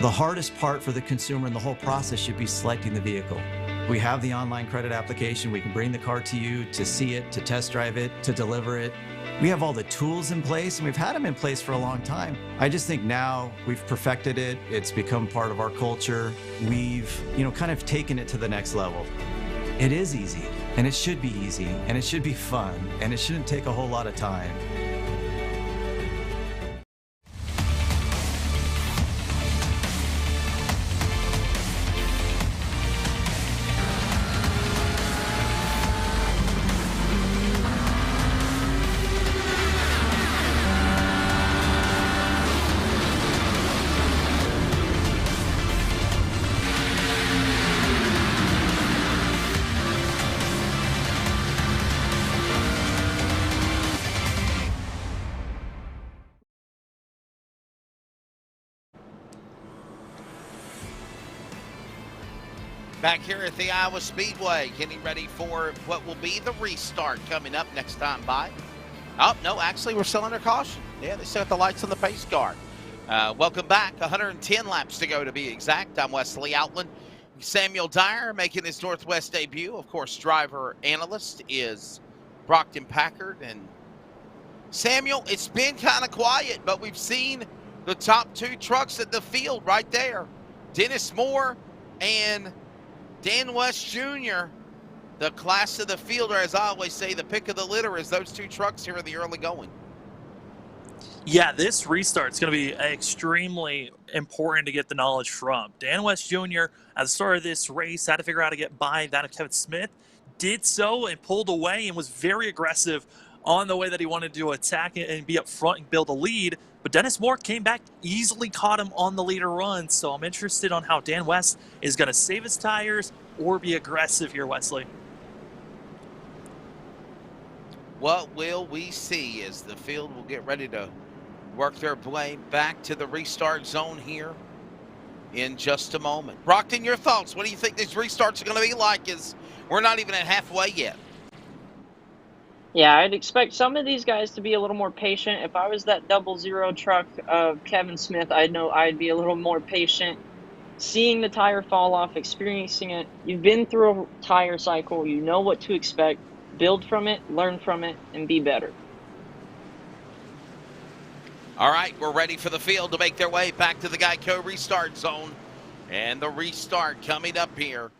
The hardest part for the consumer in the whole process should be selecting the vehicle. We have the online credit application. We can bring the car to you to see it, to test drive it, to deliver it. We have all the tools in place, and we've had them in place for a long time. I just think now we've perfected it. It's become part of our culture. We've, kind of taken it to the next level. It is easy, and it should be easy, and it should be fun, and it shouldn't take a whole lot of time. Back here at the Iowa Speedway, getting ready for what will be the restart coming up next time by. Oh, no, actually, we're still under caution. Yeah, they still got the lights on the pace car. Welcome back. 110 laps to go, to be exact. I'm Wesley Outland. Samuel Dyer making his Northwest debut. Of course, driver analyst is Brockton Packard. And Samuel, it's been kind of quiet, but we've seen the top 2 trucks at the field right there. Dennis Moore and Dan West Jr., the class of the field, or as I always say, the pick of the litter, is those 2 trucks here in the early going. Yeah, this restart is going to be extremely important to get the knowledge from. Dan West Jr., at the start of this race, had to figure out how to get by that of Kevin Smith. Did so and pulled away and was very aggressive on the way that he wanted to attack it and be up front and build a lead. But Dennis Moore came back, easily caught him on the leader run. So I'm interested on how Dan West is going to save his tires or be aggressive here, Wesley. What will we see as the field will get ready to work their way back to the restart zone here in just a moment. Brockton, your thoughts. What do you think these restarts are going to be like, as we're not even at halfway yet? Yeah, I'd expect some of these guys to be a little more patient. If I was that 00 truck of Kevin Smith, I know I'd be a little more patient. Seeing the tire fall off, experiencing it, you've been through a tire cycle, you know what to expect. Build from it, learn from it, and be better. All right, we're ready for the field to make their way back to the Geico Restart zone. And the restart coming up here.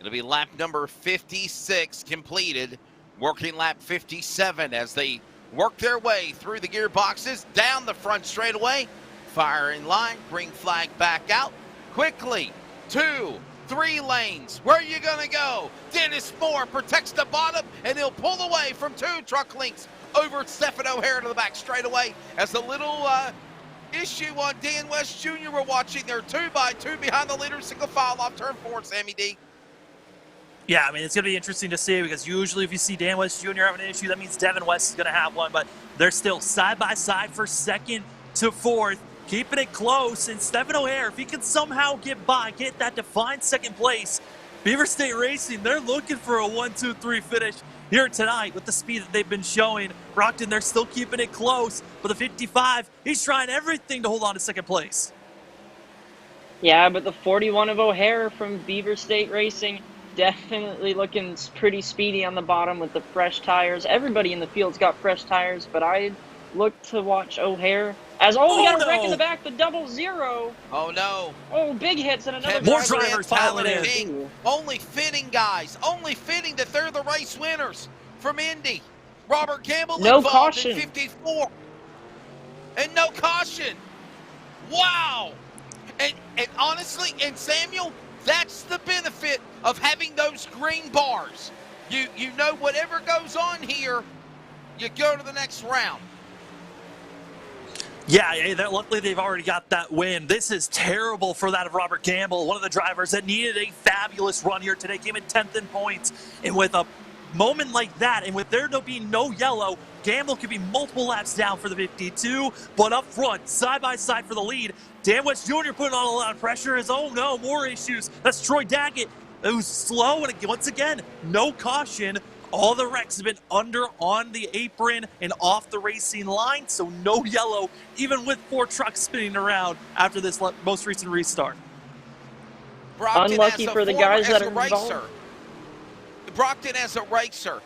It'll be lap number 56 completed. Working lap 57 as they work their way through the gearboxes, down the front straightaway. Fire in line, green flag back out. Quickly, 2, 3 lanes. Where are you going to go? Dennis Moore protects the bottom, and he'll pull away from 2 truck links over Stephen O'Hare to the back straightaway. As the little issue on Dan West Jr. we're watching there, 2x2 behind the leader, single file off turn 4, Sammy D. Yeah, I mean, it's going to be interesting to see, because usually if you see Dan West Jr. having an issue, that means Devin West is going to have one. But they're still side by side for 2nd to 4th, keeping it close. And Stephen O'Hare, if he can somehow get by, get that defined 2nd place, Beaver State Racing, they're looking for a 1-2-3 finish here tonight with the speed that they've been showing. Brockton, they're still keeping it close. But the 55, he's trying everything to hold on to 2nd place. Yeah, but the 41 of O'Hare from Beaver State Racing, definitely looking pretty speedy on the bottom with the fresh tires. Everybody in the field's got fresh tires, but I look to watch O'Hare As, we got a no. wreck in the back, the 0-0. Oh, no. Oh, big hits and another Kevin More driver. drivers piling in. King. Only fitting, guys. Only fitting that they're the race winners from Indy. Robert Campbell No involved caution. in 54. And no caution. Wow. And honestly, and Samuel, that's the benefit of having those green bars. You know whatever goes on here, you go to the next round. Yeah, luckily they've already got that win. This is terrible for that of Robert Campbell, one of the drivers that needed a fabulous run here today, came in 10th in points. And with a moment like that, and with there being no yellow, Campbell could be multiple laps down for the 52, but up front, side by side for the lead. Dan West Jr. putting on a lot of pressure as, oh no, more issues. That's Troy Daggett, who's slow, and once again, no caution. All the wrecks have been under on the apron and off the racing line, so no yellow, even with 4 trucks spinning around after this most recent restart. Brockton Unlucky for the guys that are involved. Brockton as a racer,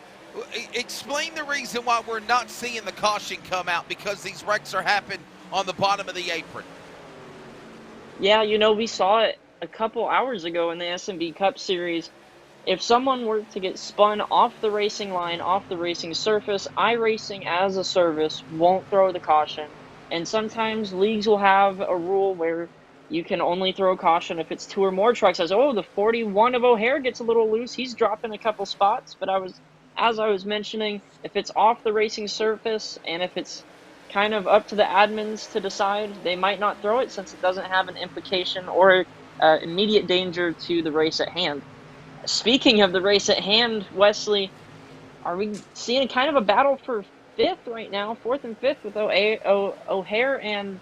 explain the reason why we're not seeing the caution come out, because these wrecks are happening on the bottom of the apron. Yeah, we saw it a couple hours ago in the SMB Cup Series. If someone were to get spun off the racing line, off the racing surface, Iracing as a service won't throw the caution. And sometimes leagues will have a rule where you can only throw caution if it's 2 or more trucks. As, the 41 of O'Hare gets a little loose. He's dropping a couple spots. But as I was mentioning, if it's off the racing surface and if it's kind of up to the admins to decide, they might not throw it since it doesn't have an implication or immediate danger to the race at hand. Speaking of the race at hand, Wesley, are we seeing kind of a battle for 5th right now, 4th and 5th with O'Hare and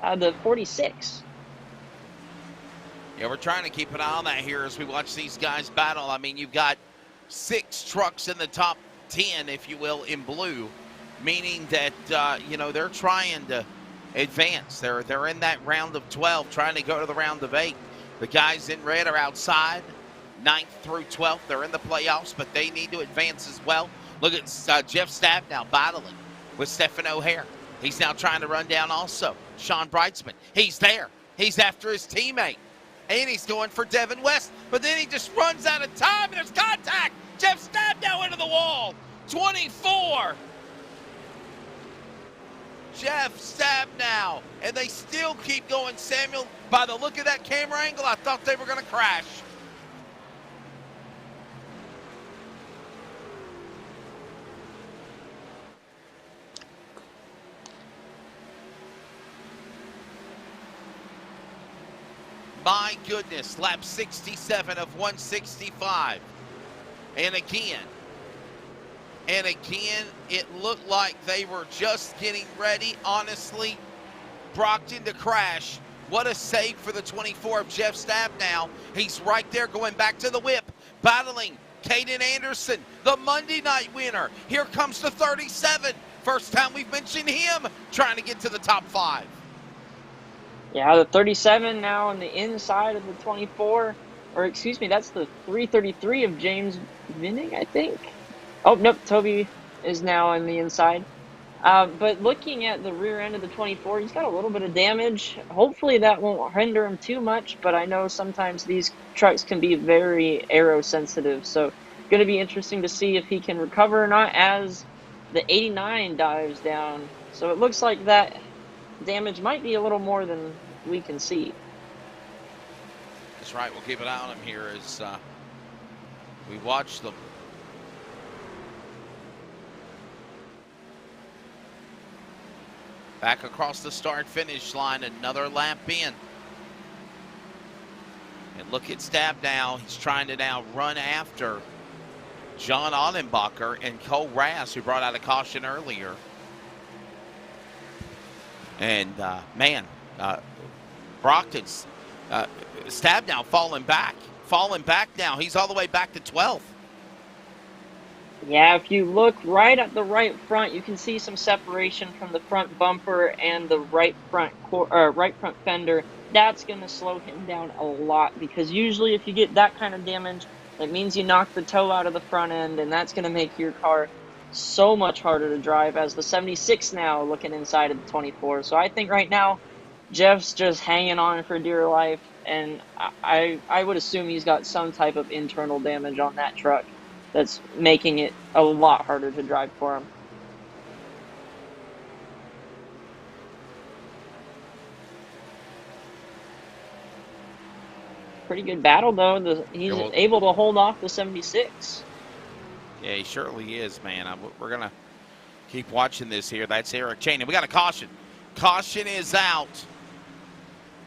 the 46? Yeah, we're trying to keep an eye on that here as we watch these guys battle. I mean, you've got 6 trucks in the top 10, if you will, in blue, meaning that, they're trying to advance. They're in that round of 12, trying to go to the round of 8. The guys in red are outside. 9th through 12th, they're in the playoffs, but they need to advance as well. Look at Jeff Stab now battling with Stephen O'Hare. He's now trying to run down also Sean Brightsman. He's there. He's after his teammate. And he's going for Devin West, but then he just runs out of time, and there's contact. Jeff Stab now into the wall. 24. Jeff Stab now, and they still keep going. Samuel, by the look of that camera angle, I thought they were going to crash. My goodness, lap 67 of 165. And again, it looked like they were just getting ready, honestly, Brockton to crash. What a save for the 24 of Jeff Stab now. He's right there going back to the whip, battling Kaden Anderson, the Monday night winner. Here comes the 37. First time we've mentioned him trying to get to the top 5. Yeah, the 37 now on the inside of the 24. Or, excuse me, that's the 333 of James Vinning, I think. Oh, nope, Toby is now on the inside. But looking at the rear end of the 24, he's got a little bit of damage. Hopefully that won't hinder him too much, but I know sometimes these trucks can be very aero sensitive. So, going to be interesting to see if he can recover or not as the 89 dives down. So it looks like that damage might be a little more than we can see. That's right. We'll keep an eye on him here as we watch them. Back across the start-finish line, another lap in. And look at Stab now. He's trying to now run after John Allenbacher and Cole Rass, who brought out a caution earlier. And, Brockton's Stab now falling back now. He's all the way back to 12th. Yeah, if you look right at the right front, you can see some separation from the front bumper and the right front fender. That's going to slow him down a lot, because usually if you get that kind of damage, it means you knock the toe out of the front end, and that's going to make your car so much harder to drive as the 76 now looking inside of the 24. So I think right now Jeff's just hanging on for dear life, and I would assume he's got some type of internal damage on that truck that's making it a lot harder to drive for him. Pretty good battle, though. He's able to hold off the 76. Yeah, he surely is, man. We're going to keep watching this here. That's Eric Cheney. We got a caution. Caution is out.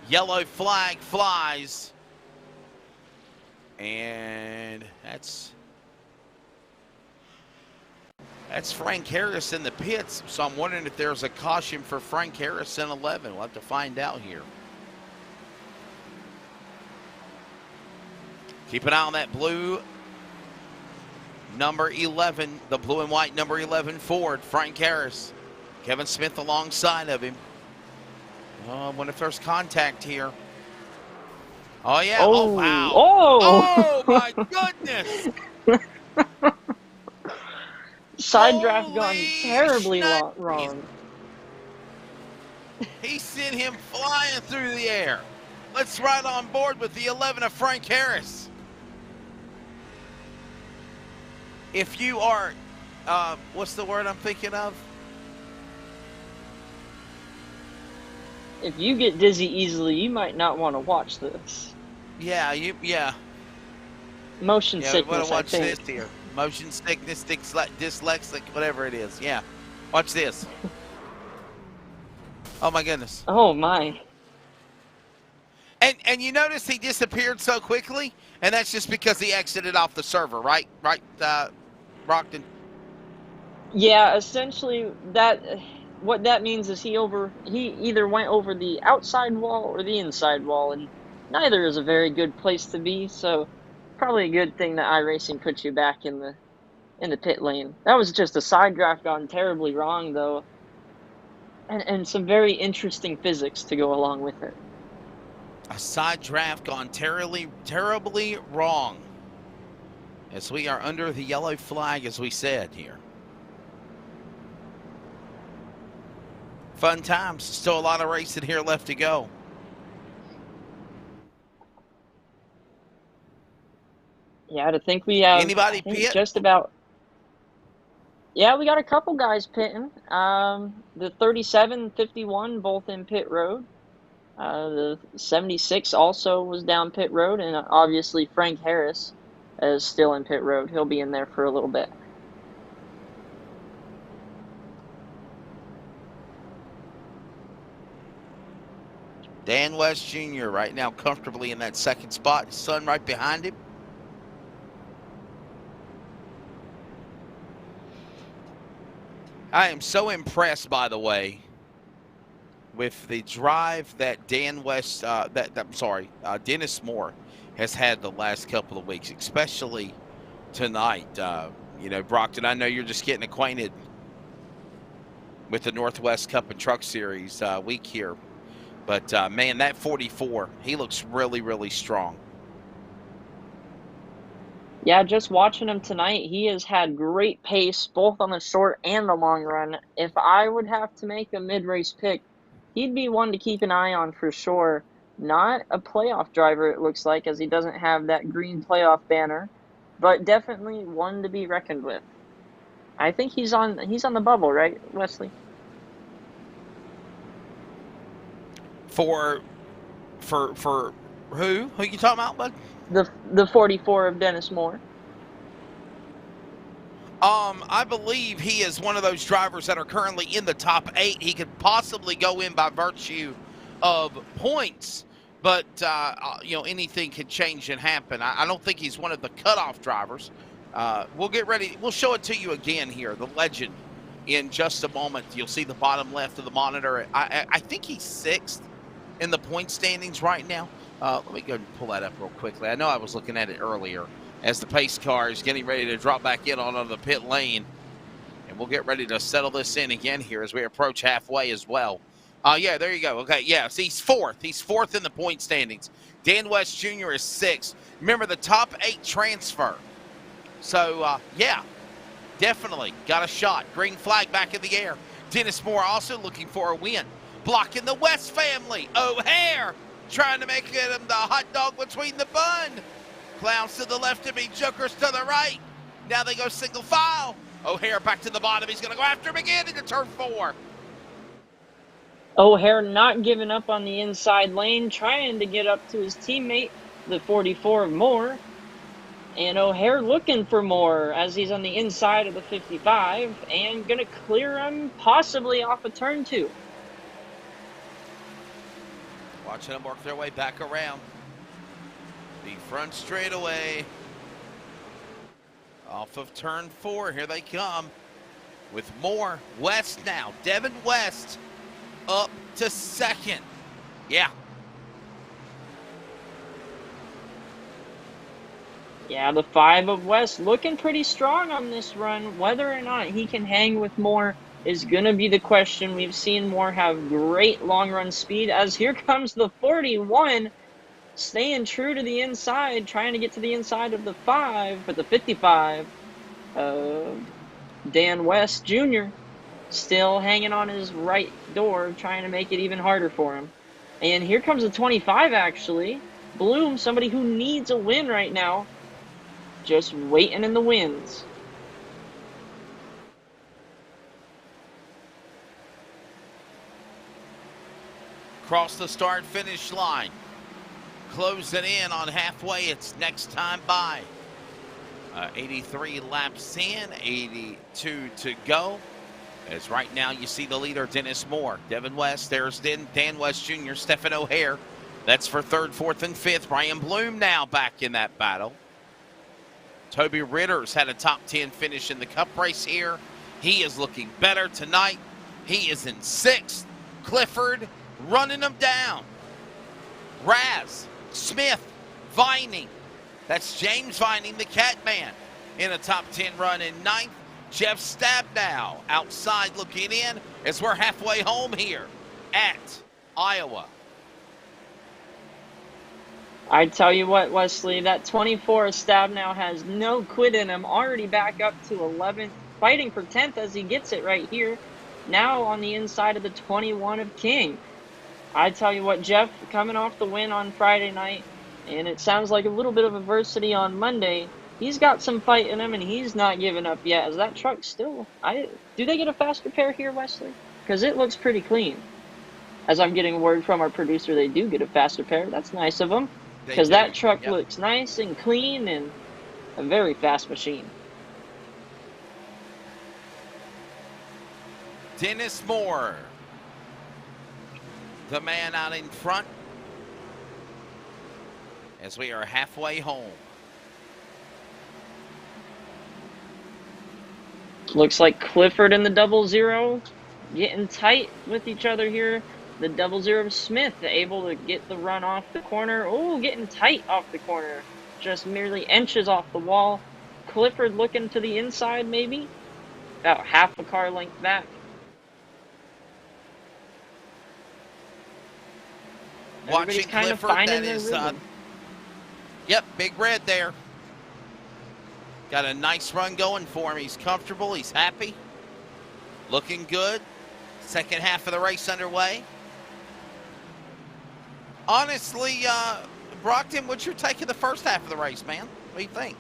Yellow flag flies. And that's Frank Harris in the pits. So I'm wondering if there's a caution for Frank Harris in 11. We'll have to find out here. Keep an eye on that blue number 11, the blue and white number 11 Ford, Frank Harris. Kevin Smith alongside of him. I wonder if there's contact here. Oh, yeah. Oh, wow. Oh, my goodness. Side draft gone terribly wrong. He sent him flying through the air. Let's ride on board with the 11 of Frank Harris. If you are, what's the word I'm thinking of? If you get dizzy easily, you might not want to watch this. Yeah, Motion sickness, we want to watch I think. this here. Motion sickness, dyslexic, whatever it is. Yeah, watch this. Oh my goodness. Oh my. And you notice he disappeared so quickly, and that's just because he exited off the server, right? Right, Brockton? Yeah, essentially what that means is he either went over the outside wall or the inside wall, and neither is a very good place to be, so probably a good thing that iRacing put you back in the pit lane. That was just a side draft gone terribly wrong, though, and some very interesting physics to go along with it. A side draft gone terribly wrong. As we are under the yellow flag, as we said here. Fun times. Still a lot of racing here left to go. Yeah, to think we have anybody pit? Just about. Yeah, we got a couple guys pitting. The 37, 51, both in pit road. The 76 also was down pit road, and obviously Frank Harris is still in pit road. He'll be in there for a little bit. Dan West Jr. right now comfortably in that second spot. His son right behind him. I am so impressed, by the way, with the drive that Dennis Moore has had the last couple of weeks, especially tonight. Brockton, I know you're just getting acquainted with the Northwest Cup and Truck Series week here. But, man, that 44, he looks really, really strong. Yeah, just watching him tonight, he has had great pace, both on the short and the long run. If I would have to make a mid-race pick, he'd be one to keep an eye on for sure. Not a playoff driver, it looks like, as he doesn't have that green playoff banner, but definitely one to be reckoned with. I think he's on the bubble, right, Wesley? For who? Who you talking about, bud? The 44 of Dennis Moore. I believe he is one of those drivers that are currently in the top 8. He could possibly go in by virtue of points, but anything could change and happen. I don't think he's one of the cutoff drivers. We'll get ready. We'll show it to you again here, the legend, in just a moment. You'll see the bottom left of the monitor. I think he's 6th in the point standings right now. Let me go and pull that up real quickly. I know I was looking at it earlier as the pace car is getting ready to drop back in onto the pit lane. And we'll get ready to settle this in again here as we approach halfway as well. Yeah, there you go. Okay, yeah, so he's 4th. He's 4th in the point standings. Dan West Jr. is 6th. Remember, the top 8 transfer. So, yeah, definitely got a shot. Green flag back in the air. Dennis Moore also looking for a win. Blocking the West family. O'Hare trying to make him the hot dog between the bun. Clowns to the left of me, Jokers to the right. Now they go single file. O'Hare back to the bottom. He's going to go after him again into turn 4. O'Hare not giving up on the inside lane, trying to get up to his teammate, the 44 of Moore. And O'Hare looking for more as he's on the inside of the 55 and going to clear him possibly off of turn 2. Watching them work their way back around. The front straightaway. Off of turn 4, here they come. With Moore, West now. Devin West up to second. Yeah. Yeah, the 5 of West looking pretty strong on this run. Whether or not he can hang with Moore is going to be the question. We've seen Moore have great long run speed as here comes the 41, staying true to the inside, trying to get to the inside of the 5, but the 55 of Dan West Jr. still hanging on his right door, trying to make it even harder for him. And here comes the 25 actually. Bloom, somebody who needs a win right now, just waiting in the wins. Cross the start finish line. Closing in on halfway. It's next time by. 83 laps in, 82 to go. As right now you see the leader, Dennis Moore. Devin West, there's Dan West Jr., Stephen O'Hare. That's for 3rd, 4th, and 5th. Ryan Bloom now back in that battle. Toby Ritter's had a top 10 finish in the Cup race here. He is looking better tonight. He is in 6th. Clifford running them down. Raz, Smith, Vining. That's James Vining, the Catman, in a top 10 run in 9th. Jeff Stabnow outside looking in as we're halfway home here at Iowa. I tell you what, Wesley, that 24 Stabnow has no quit in him, already back up to 11th, fighting for 10th as he gets it right here. Now on the inside of the 21 of King. I tell you what, Jeff coming off the win on Friday night, and it sounds like a little bit of adversity on Monday. He's got some fight in him, and he's not giving up yet. As that truck still, do they get a fast repair here, Wesley? Because it looks pretty clean. As I'm getting word from our producer, they do get a fast repair. That's nice of them, because that truck looks nice and clean and a very fast machine. Dennis Moore, the man out in front, as we are halfway home. Looks like Clifford and the 00 getting tight with each other here. The 00 Smith able to get the run off the corner. Oh, getting tight off the corner. Just merely inches off the wall. Clifford looking to the inside maybe. About half a car length back. Watching kind of Clifford, finding that their is, rhythm. yep, big red there. Got a nice run going for him. He's comfortable. He's happy. Looking good. Second half of the race underway. Honestly, Brockton, what's your take of the first half of the race, man? What do you think?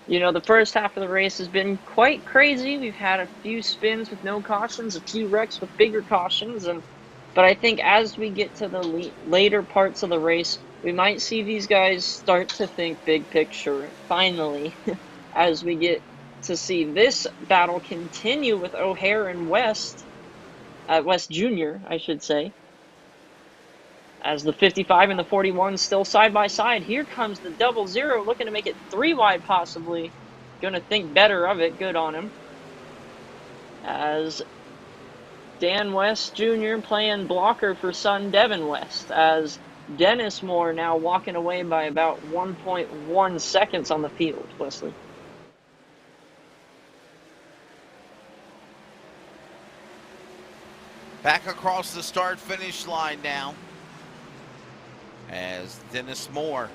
You know, the first half of the race has been quite crazy. We've had a few spins with no cautions, a few wrecks with bigger cautions, but I think as we get to the later parts of the race, we might see these guys start to think big picture, finally, as we get to see this battle continue with O'Hare and West Jr., I should say, as the 55 and the 41 still side by side. Here comes the 00 looking to make it 3 wide possibly. Going to think better of it. Good on him. As Dan West Jr. playing blocker for son Devin West, as Dennis Moore now walking away by about 1.1 seconds on the field, Wesley. Back across the start-finish line now, as Dennis Moore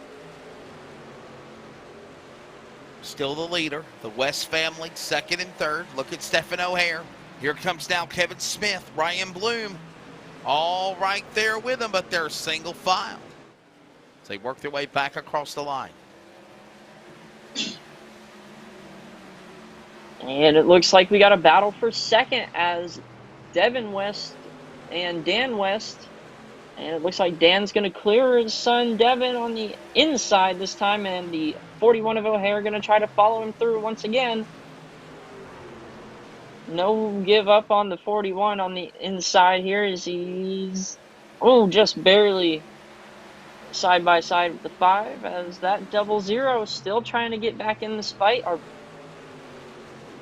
Still the leader. The West family, second and third. Look at Stephen O'Hare. Here comes now Kevin Smith, Ryan Bloom. All right there with them, but they're single file. So they work their way back across the line. And it looks like we got a battle for second as Devin West and Dan West. And it looks like Dan's going to clear his son Devin on the inside this time. And the 41 of O'Hare going to try to follow him through once again. No give up on the 41 on the inside here as he's, just barely side by side with the 5 as that 00 is still trying to get back in this fight. Are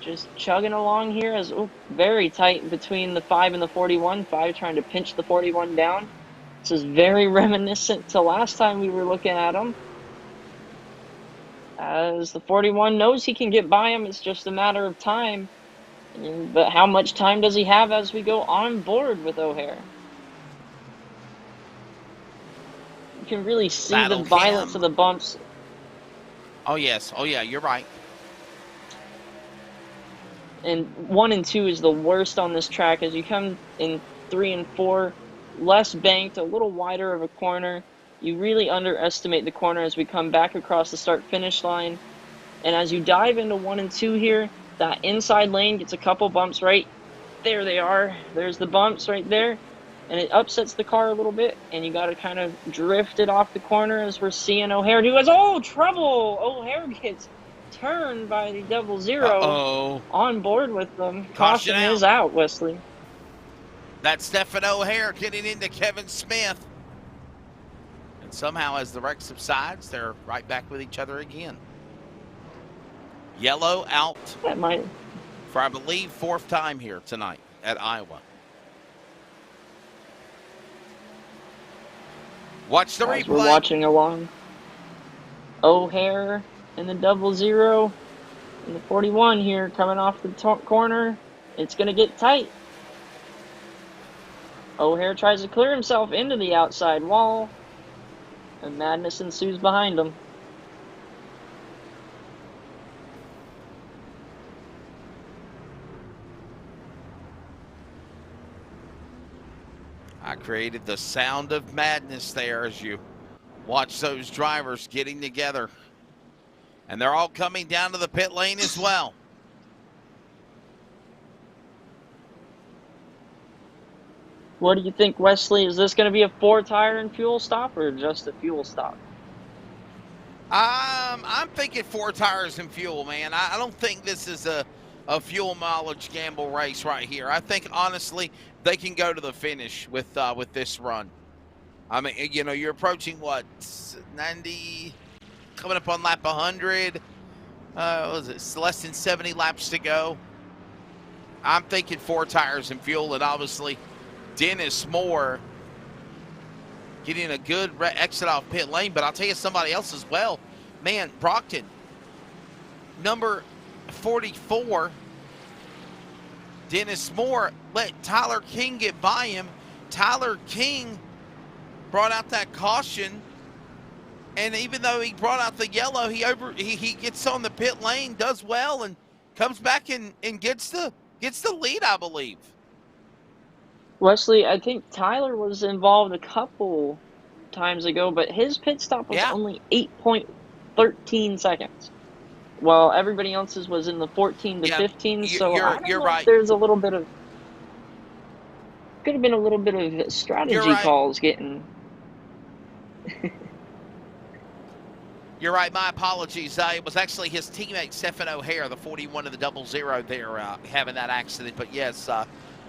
just chugging along here as very tight between the 5 and the 41. 5 trying to pinch the 41 down. This is very reminiscent to last time we were looking at him. As the 41 knows he can get by him, it's just a matter of time. But how much time does he have as we go on board with O'Hare? You can really see Battle the violence cam. of the bumps. Oh, yes. Oh, yeah, you're right. And 1 and 2 is the worst on this track. As you come in 3 and 4, less banked, a little wider of a corner. You really underestimate the corner as we come back across the start-finish line. And as you dive into 1 and 2 here, that inside lane gets a couple bumps right. There they are. There's the bumps right there. And it upsets the car a little bit. And you got to kind of drift it off the corner as we're seeing O'Hare do. Trouble! O'Hare gets turned by the 00 on board with them. Caution is out, Wesley. That's Stephen O'Hare getting into Kevin Smith. And somehow as the wreck subsides, they're right back with each other again. Yellow out That might. for, I believe, 4th time here tonight at Iowa. Watch the As replay. we're watching along. O'Hare and the 00 and the 41 here coming off the corner. It's going to get tight. O'Hare tries to clear himself into the outside wall. And madness ensues behind him. I created the sound of madness there as you watch those drivers getting together. And they're all coming down to the pit lane as well. What do you think, Wesley? Is this going to be a 4-tire and fuel stop or just a fuel stop? I'm thinking 4 tires and fuel, man. I don't think this is a fuel mileage gamble race right here. I think, honestly, they can go to the finish with this run. I mean, you're approaching, what, 90, coming up on lap 100. What was it, less than 70 laps to go. I'm thinking 4 tires and fuel, and obviously Dennis Moore getting a good exit off pit lane, but I'll tell you somebody else as well. Man, Brockton, number 44, Dennis Moore let Tyler King get by him. Tyler King brought out that caution, and even though he brought out the yellow, he gets on the pit lane, does well, and comes back and gets the lead, I believe. Wesley, I think Tyler was involved a couple times ago, but his pit stop was only 8.13 seconds. Well, everybody else's was in the 14 to 15, so I don't know right. if there's a little bit of... Could have been a little bit of strategy calls getting... You're right. My apologies. It was actually his teammate, Stephen O'Hare, the 41 of the 00 there, having that accident. But yes,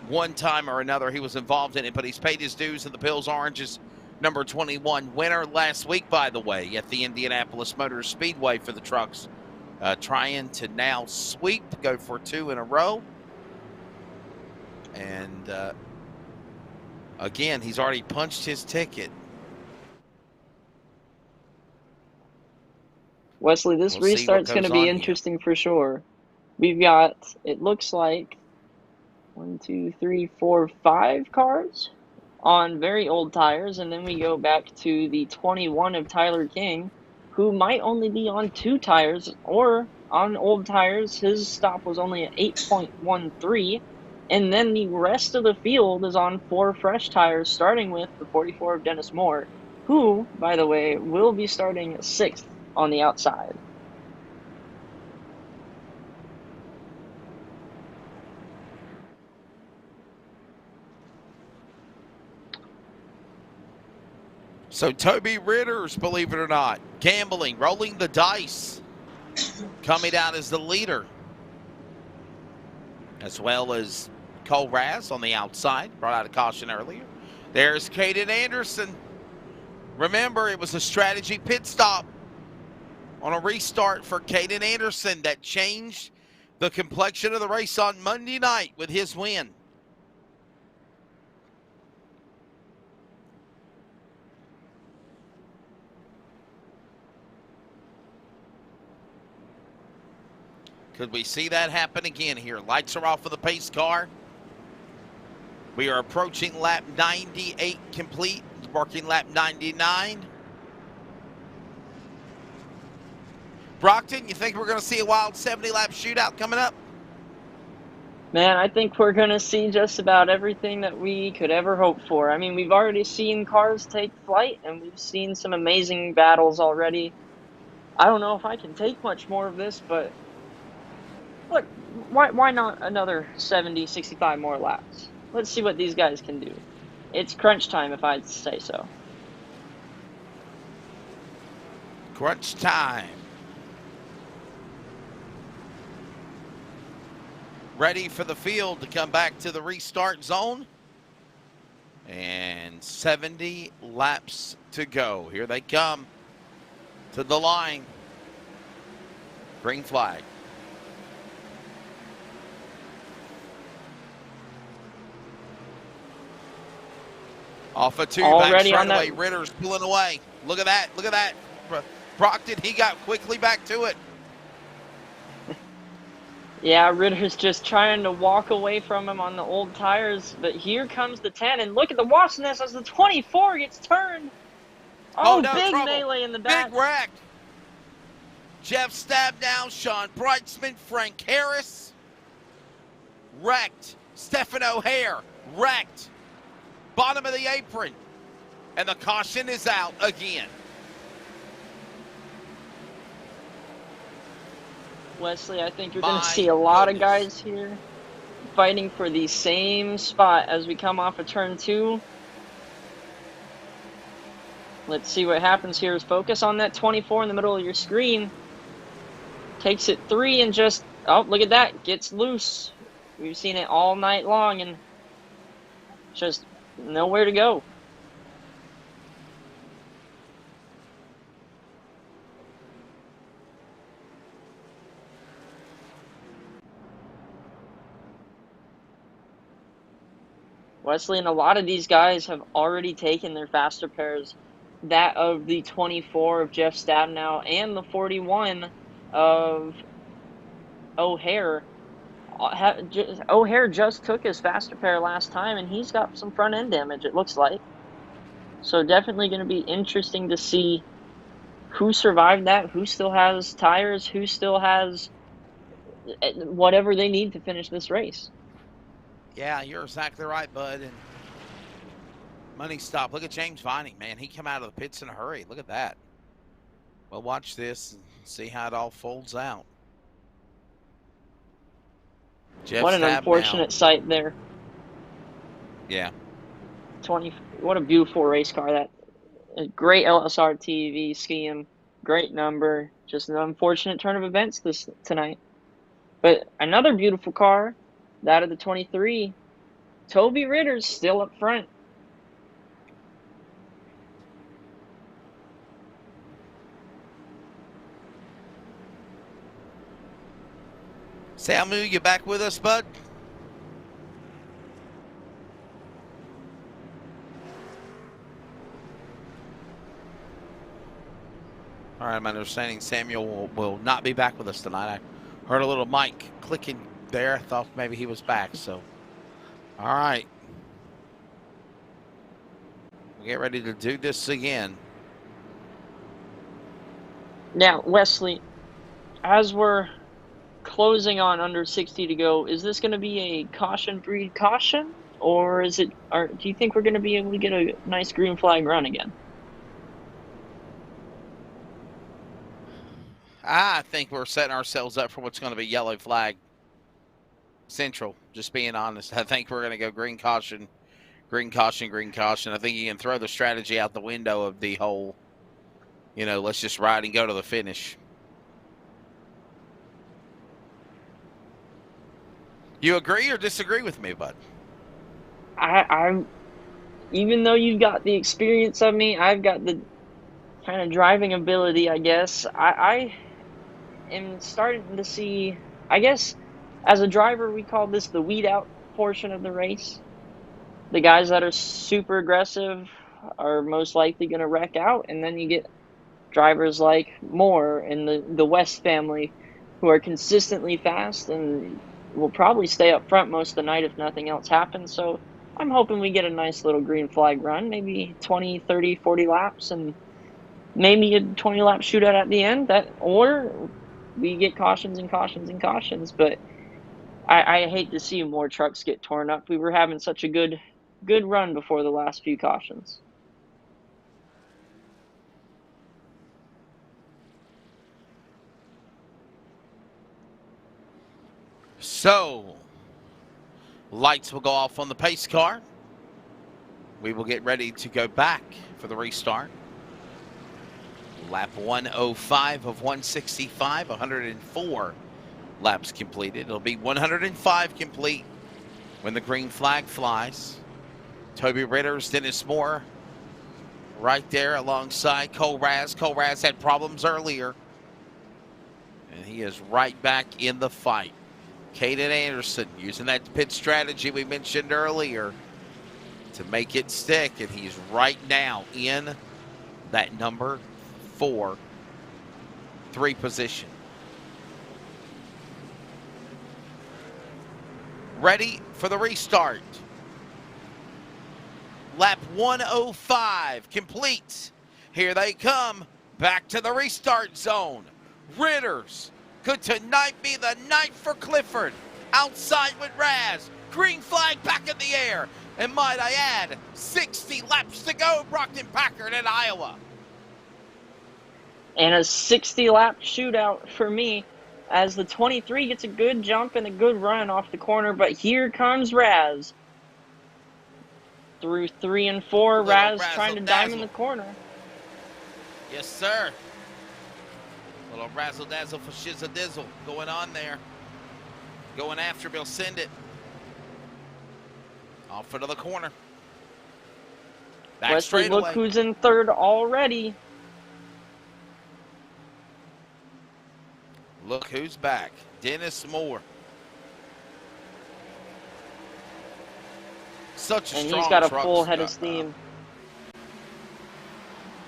one time or another he was involved in it, but he's paid his dues in the Pills Oranges. Number 21 winner last week, by the way, at the Indianapolis Motor Speedway for the trucks. Trying to now sweep, go for 2 in a row. And again, he's already punched his ticket. Wesley, this restart's going to be interesting for sure. We've got, it looks like, 1, 2, 3, 4, 5 cars on very old tires, and then we go back to the 21 of Tyler King, who might only be on 2 tires or on old tires. His stop was only at 8.13. And then the rest of the field is on 4 fresh tires, starting with the 44 of Dennis Moore, who, by the way, will be starting 6th on the outside. So Toby Ritters, believe it or not, gambling, rolling the dice, coming out as the leader, as well as Cole Raz on the outside, brought out a caution earlier. There's Kaden Anderson. Remember, it was a strategy pit stop on a restart for Kaden Anderson that changed the complexion of the race on Monday night with his win. Could we see that happen again here? Lights are off for the pace car. We are approaching lap 98 complete, working lap 99. Brockton, you think we're going to see a wild 70-lap shootout coming up? Man, I think we're going to see just about everything that we could ever hope for. I mean, we've already seen cars take flight, and we've seen some amazing battles already. I don't know if I can take much more of this, but look, why not another 70, 65 more laps? Let's see what these guys can do. It's crunch time, if I'd say so. Crunch time. Ready for the field to come back to the restart zone. And 70 laps to go. Here they come to the line. Green flag. Off a 2 back straightaway. Ritter's pulling away. Look at that. Look at that. Brockton, he got quickly back to it. Yeah, Ritter's just trying to walk away from him on the old tires, but here comes the 10, and look at the wasp nest as the 24 gets turned. Oh, no, big trouble. Melee in the back. Big wreck. Jeff Stabnow, Sean Breitzman, Frank Harris. Wrecked. Stephen O'Hare, wrecked. Bottom of the apron. And the caution is out again. Wesley, I think you're going to see a lot of guys here fighting for the same spot as we come off of turn 2. Let's see what happens here. Focus on that 24 in the middle of your screen. Takes it 3 and just, oh, look at that. Gets loose. We've seen it all night long and just nowhere to go. Wesley, and a lot of these guys have already taken their faster pairs. That of the 24 of Jeff Stabnow and the 41 of O'Hare. O'Hare just took his faster pair last time, and he's got some front end damage, it looks like. So definitely going to be interesting to see who survived that, who still has tires, who still has whatever they need to finish this race. Yeah, you're exactly right, bud. And money stop. Look at James Vining, man. He came out of the pits in a hurry. Look at that. Well, watch this and see how it all folds out. Jeff what an unfortunate sight there. Yeah. What a beautiful race car. That a great LSRTV scheme, great number. Just an unfortunate turn of events tonight. But another beautiful car. That of the 23, Toby Ritter's still up front. Samu, you back with us, bud? All right, I'm understanding Samuel will not be back with us tonight. I heard a little mic clicking there. I thought maybe he was back, so all right, we'll get ready to do this again. Now, Wesley, as we're closing on under 60 to go. Is this going to be a caution breed caution, or is it? Or do you think we're going to be able to get a nice green flag run again? I think we're setting ourselves up for what's going to be yellow flag central, just being honest. I think we're going to go green caution, green caution, green caution. I think you can throw the strategy out the window of the whole, let's just ride and go to the finish. You agree or disagree with me, bud? I'm even though you've got the experience of me, I've got the kind of driving ability, I guess. I am starting to see, I guess, as a driver, we call this the weed out portion of the race. The guys that are super aggressive are most likely going to wreck out, and then you get drivers like Moore and the West family who are consistently fast and will probably stay up front most of the night if nothing else happens. So I'm hoping we get a nice little green flag run, maybe 20, 30, 40 laps, and maybe a 20-lap shootout at the end. Or we get cautions and cautions and cautions. But I hate to see more trucks get torn up. We were having such a good run before the last few cautions. So, lights will go off on the pace car. We will get ready to go back for the restart. Lap 105 of 165, 104 laps completed. It'll be 105 complete when the green flag flies. Toby Ritters, Dennis Moore right there alongside Cole Raz. Cole Raz had problems earlier, and he is right back in the fight. Kaden Anderson using that pit strategy we mentioned earlier to make it stick, and he's right now in that number 3 position. Ready for the restart. Lap 105 complete. Here they come back to the restart zone. Ritters, could tonight be the night for Clifford? Outside with Raz. Green flag back in the air. And might I add, 60 laps to go, Brockton Packard at Iowa. And a 60-lap shootout for me as the 23 gets a good jump and a good run off the corner. But here comes Raz. Through 3 and 4, Raz trying to diamond the corner. Yes, sir. Little razzle-dazzle for shizzle-dizzle going on there. Going after him, he'll send it. Off into the corner. Back Wesley, straight look away. who's in third already. Look who's back. Dennis Moore. Such a And strong he's got a truck, full head of steam.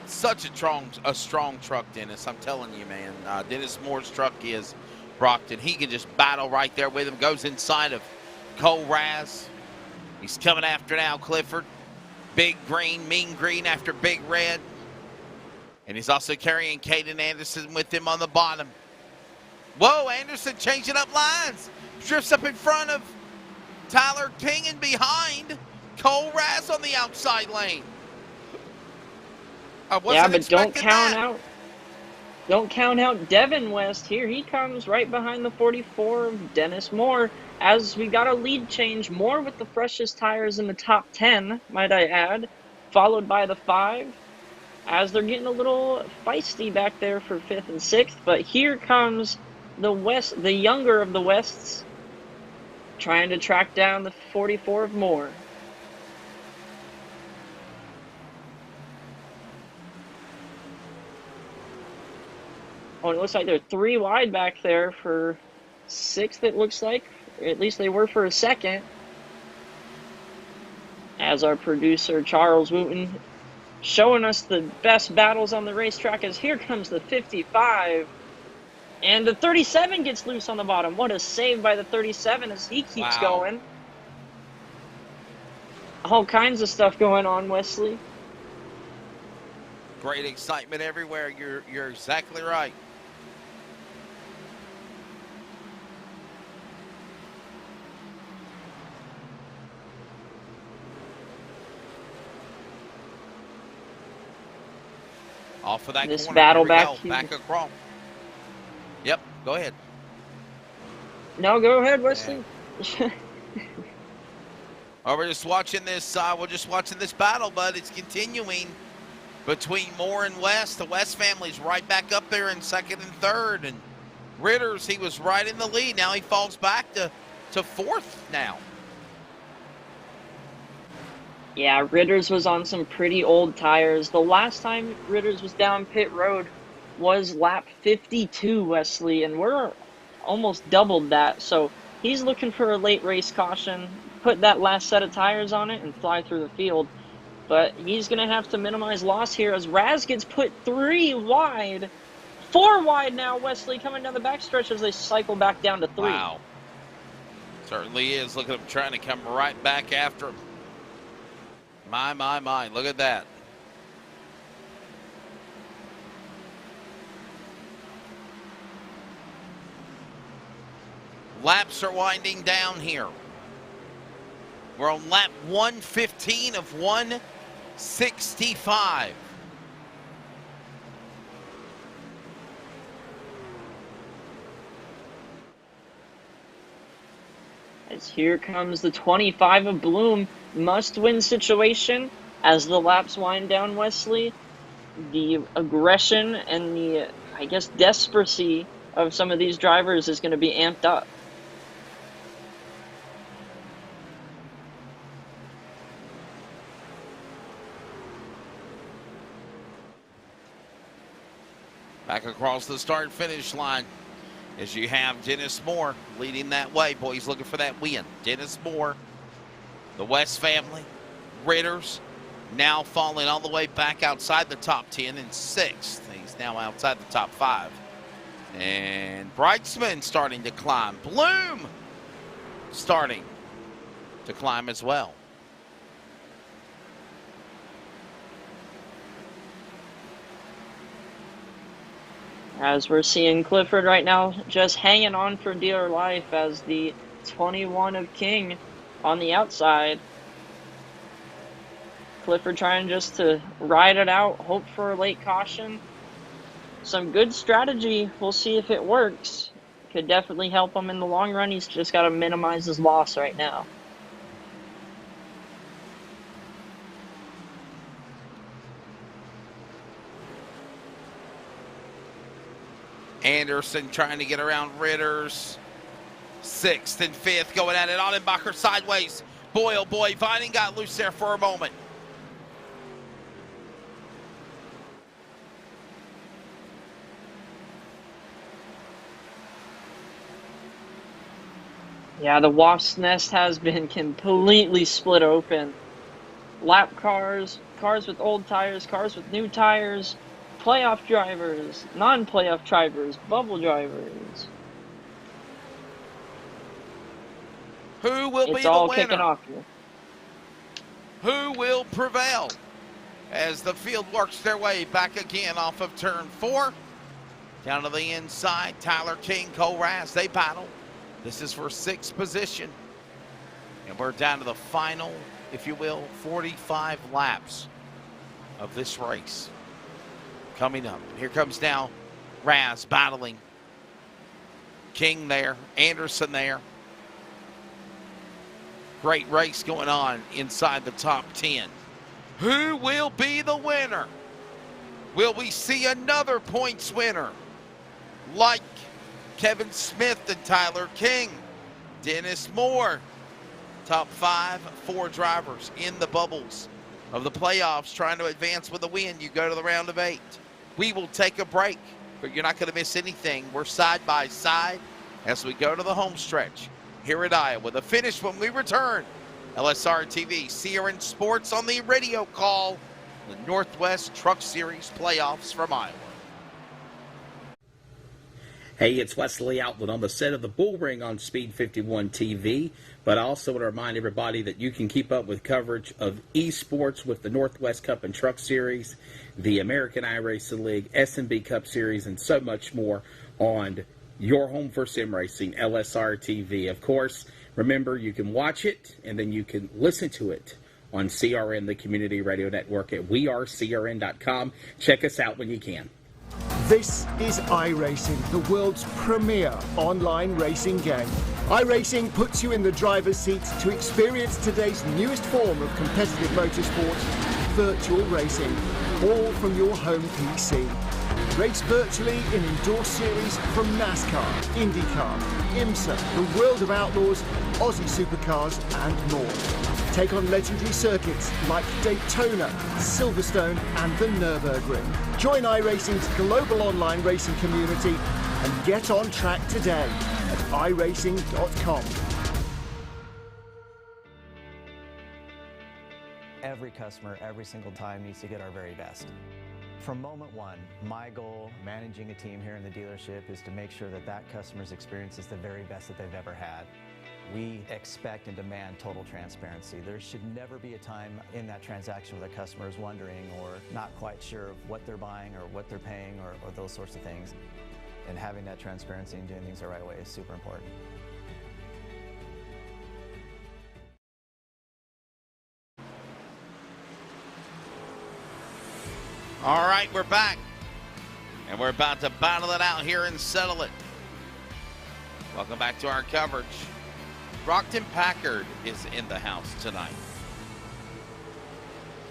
Such a strong truck, Dennis. I'm telling you, man. Dennis Moore's truck is Brockton. He can just battle right there with him. Goes inside of Cole Raz. He's coming after now Clifford. Big green, mean green after big red. And he's also carrying Kaden Anderson with him on the bottom. Whoa, Anderson changing up lines. Drifts up in front of Tyler King and behind Cole Raz on the outside lane. Yeah, but don't count out Devin West. Here he comes right behind the 44 of Dennis Moore. As we got a lead change, Moore with the freshest tires in the top 10, might I add, followed by the 5. As they're getting a little feisty back there for 5th and 6th, but here comes the younger of the Wests, trying to track down the 44 of Moore. Oh, it looks like they're 3 wide back there for 6th, it looks like. At least they were for a second. As our producer, Charles Wooten, showing us the best battles on the racetrack, as here comes the 55. And the 37 gets loose on the bottom. What a save by the 37 as he keeps going. All kinds of stuff going on, Wesley. Great excitement everywhere. You're exactly right. Off of that This corner. battle Here we back go. here. Back across. Yep, go ahead. No, go ahead, Wesley. Oh, we're just watching this. We're just watching this battle, but it's continuing between Moore and West. The West family's right back up there in second and third, and Ritters, he was right in the lead. Now he falls back to fourth now. Yeah, Ritters was on some pretty old tires. The last time Ritters was down pit road was lap 52, Wesley, and we're almost doubled that. So he's looking for a late race caution, put that last set of tires on it, and fly through the field. But he's going to have to minimize loss here as Raz gets put 3 wide. 4 wide now, Wesley, coming down the backstretch as they cycle back down to 3. Wow. Certainly is. Look at him trying to come right back after him. My. Look at that. Laps are winding down here. We're on lap 115 of 165. As here comes the 25 of Bloom, must-win situation as the laps wind down, Wesley. The aggression and the, I guess, desperacy of some of these drivers is going to be amped up. Back across the start-finish line as you have Dennis Moore leading that way. Boy, he's looking for that win. Dennis Moore, the West family, Ritters, now falling all the way back outside the top 10 in 6th. He's now outside the top 5. And Brightsman starting to climb. Bloom starting to climb as well. As we're seeing Clifford right now just hanging on for dear life as the 21 of King on the outside. Clifford trying just to ride it out, hope for a late caution. Some good strategy. We'll see if it works. Could definitely help him in the long run. He's just got to minimize his loss right now. Anderson trying to get around Ritters. 6th and 5th going at it. Ottenbacher sideways. Boy, oh boy, Vining got loose there for a moment. Yeah, the wasp's nest has been completely split open. Lap cars, cars with old tires, cars with new tires, playoff drivers, non-playoff drivers, bubble drivers. Who will be the winner? It's all kicking off here. Who will prevail as the field works their way back again off of turn 4? Down to the inside, Tyler King, Cole Raz, they battle. This is for 6th position. And we're down to the final, if you will, 45 laps of this race. Coming up. Here comes now Raz battling. King there, Anderson there. Great race going on inside the top 10. Who will be the winner? Will we see another points winner like Kevin Smith and Tyler King? Dennis Moore. Top 5, 4 drivers in the bubbles of the playoffs trying to advance with a win. You go to the round of 8. We will take a break, but you're not going to miss anything. We're side by side as we go to the home stretch here at Iowa. The finish when we return. LSRTV, Sierra Sports on the radio call. The Northwest Truck Series playoffs from Iowa. Hey, it's Wesley Outlet on the set of the Bull Ring on Speed 51 TV, but I also want to remind everybody that you can keep up with coverage of esports with the Northwest Cup and Truck Series, the American Iracing League, S&B Cup Series, and so much more on your home for sim racing, LSRTV. Of course, remember you can watch it and then you can listen to it on CRN, the community radio network, at wearecrn.com. Check us out when you can. This is iRacing, the world's premier online racing game. iRacing puts you in the driver's seat to experience today's newest form of competitive motorsport, virtual racing, all from your home PC. Race virtually in endorsed series from NASCAR, IndyCar, IMSA, the World of Outlaws, Aussie Supercars and more. Take on legendary circuits like Daytona, Silverstone and the Nürburgring. Join iRacing's global online racing community and get on track today at iracing.com. Every customer, every single time, needs to get our very best. From moment one, my goal managing a team here in the dealership is to make sure that that customer's experience is the very best that they've ever had. We expect and demand total transparency. There should never be a time in that transaction where the customer is wondering or not quite sure of what they're buying or what they're paying or those sorts of things. And having that transparency and doing things the right way is super important. All right, we're back. And we're about to battle it out here and settle it. Welcome back to our coverage. Brockton Packard is in the house tonight.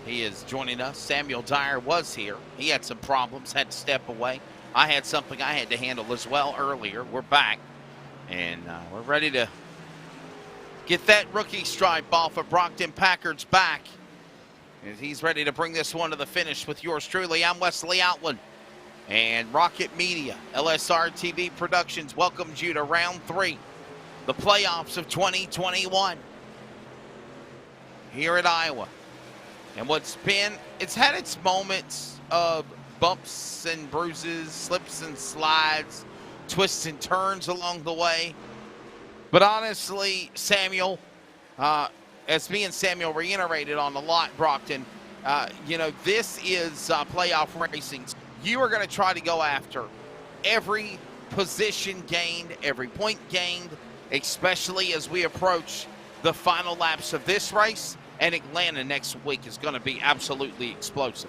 He is joining us. Samuel Dyer was here. He had some problems, had to step away. I had something I had to handle as well earlier. We're back, and we're ready to get that rookie stripe off of Brockton Packard's back. And he's ready to bring this one to the finish with yours truly. I'm Wesley Outland, and Rocket Media, LSRTV Productions welcomes you to round 3. The playoffs of 2021 here at Iowa. And it's had its moments of bumps and bruises, slips and slides, twists and turns along the way. But honestly, Samuel, as me and Samuel reiterated on a lot, Brockton, this is playoff racing. You are going to try to go after every position gained, every point gained, especially as we approach the final laps of this race, and Atlanta next week is going to be absolutely explosive.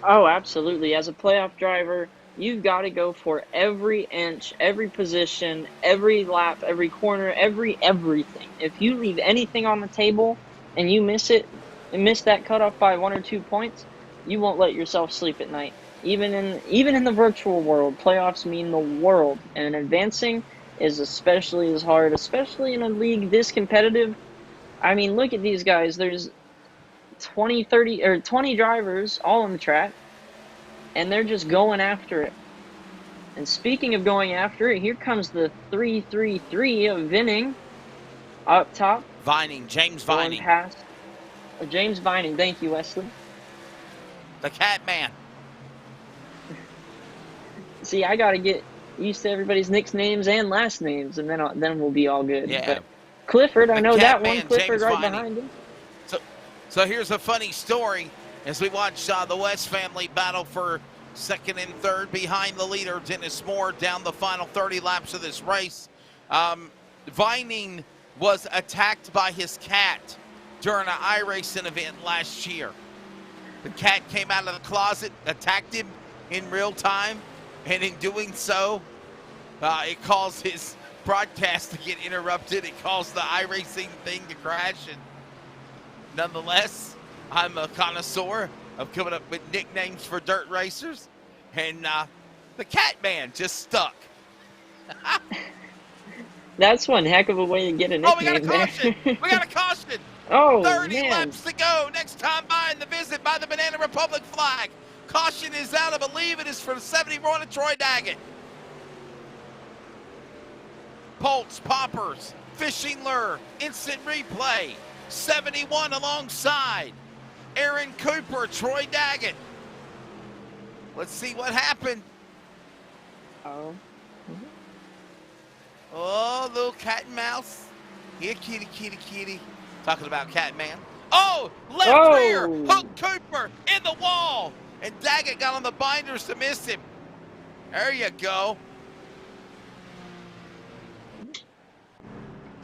Oh, absolutely. As a playoff driver, you've got to go for every inch, every position, every lap, every corner, everything. If you leave anything on the table and you miss it, and miss that cutoff by 1 or 2 points, you won't let yourself sleep at night. Even in the virtual world, playoffs mean the world, and advancing is especially as hard, especially in a league this competitive. I mean, look at these guys. There's 20 drivers all on the track, and they're just going after it. And speaking of going after it, here comes the 333 of Vinning up top. James Vining. Past James Vining. Thank you, Wesley. The Cat Man. See, I got to get used to everybody's nicknames and last names, and then we'll be all good. Yeah. But Clifford, I know that one. Man, Clifford James right Vining. behind him. So here's a funny story as we watch the West family battle for second and third behind the leader, Dennis Moore, down the final 30 laps of this race. Vining was attacked by his cat during an iRacing event last year. The cat came out of the closet, attacked him in real time, and in doing so, it caused his broadcast to get interrupted. It caused the iRacing thing to crash, and nonetheless, I'm a connoisseur of coming up with nicknames for dirt racers, and the Cat Man just stuck. That's one heck of a way to get a nickname. Oh, we got a caution! We got a caution! Oh, 30 man. laps to go. Next time by in the visit by the Banana Republic flag. Caution is out. I believe it is for the 71 of Troy Daggett. Polts, Poppers, Fishing Lure, Instant Replay. 71 alongside Aaron Cooper, Troy Daggett. Let's see what happened. Oh. Oh, little cat and mouse. Here, kitty, kitty, kitty. Talking about Catman. Oh, left rear. Hook Cooper in the wall. And Daggett got on the binders to miss him. There you go.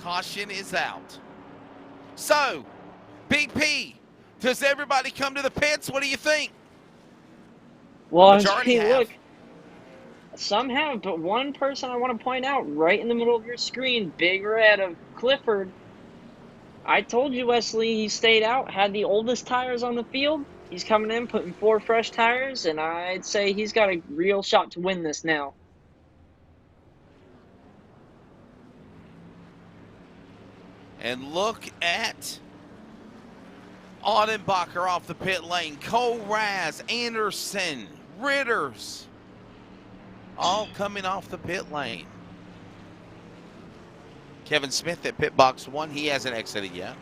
Caution is out. So, BP, does everybody come to the pits? What do you think? Well, Majority have. look, some have, but one person I want to point out right in the middle of your screen, big red of Clifford. I told you, Wesley, he stayed out, had the oldest tires on the field. He's coming in, putting 4 fresh tires, and I'd say he's got a real shot to win this now. And look at Audenbacher off the pit lane. Cole Raz, Anderson, Ritters, all coming off the pit lane. Kevin Smith at pit box 1. He hasn't exited yet.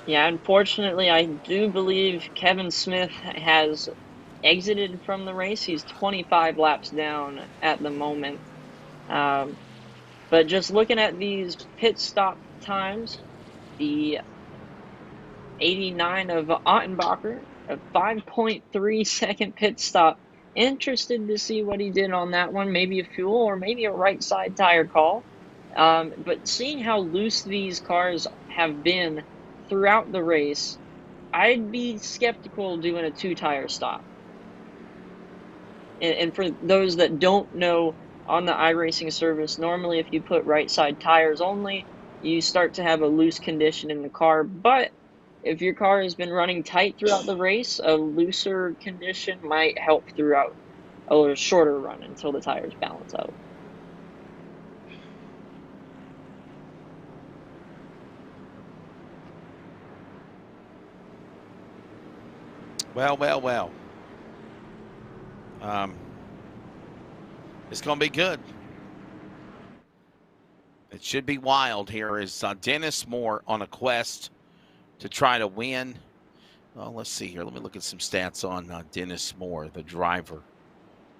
Yeah, unfortunately, I do believe Kevin Smith has exited from the race. He's 25 laps down at the moment. But just looking at these pit stop times, the 89 of Ottenbacher, a 5.3 second pit stop. Interested to see what he did on that one. Maybe a fuel or maybe a right side tire call. But seeing how loose these cars have been throughout the race, I'd be skeptical doing a 2-tire stop. And for those that don't know, on the iRacing service, normally if you put right side tires only, you start to have a loose condition in the car. But if your car has been running tight throughout the race, a looser condition might help throughout a little shorter run until the tires balance out. Well. It's going to be good. It should be wild here. Is Dennis Moore on a quest to try to win? Well, let's see here. Let me look at some stats on Dennis Moore, the driver,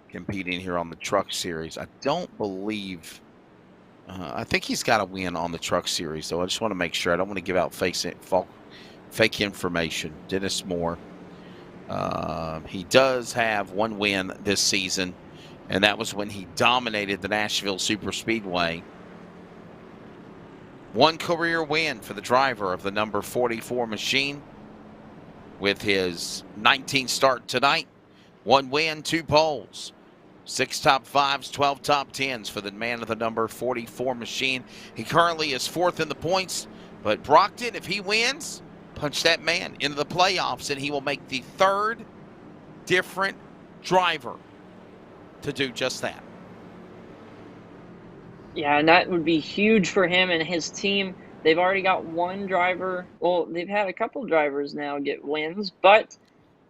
competing here on the Truck Series. I don't believe I think he's got a win on the Truck Series, though. I just want to make sure. I don't want to give out fake information. Dennis Moore. He does have 1 win this season, and that was when he dominated the Nashville Superspeedway. 1 career win for the driver of the number 44 machine with his 19th start tonight. 1 win, 2 poles, 6 top 5s, 12 top 10s for the man of the number 44 machine. He currently is 4th in the points, but Brockton, if he wins, punch that man into the playoffs, and he will make the 3rd different driver to do just that. Yeah, and that would be huge for him and his team. They've already got 1 driver. Well, they've had a couple drivers now get wins, but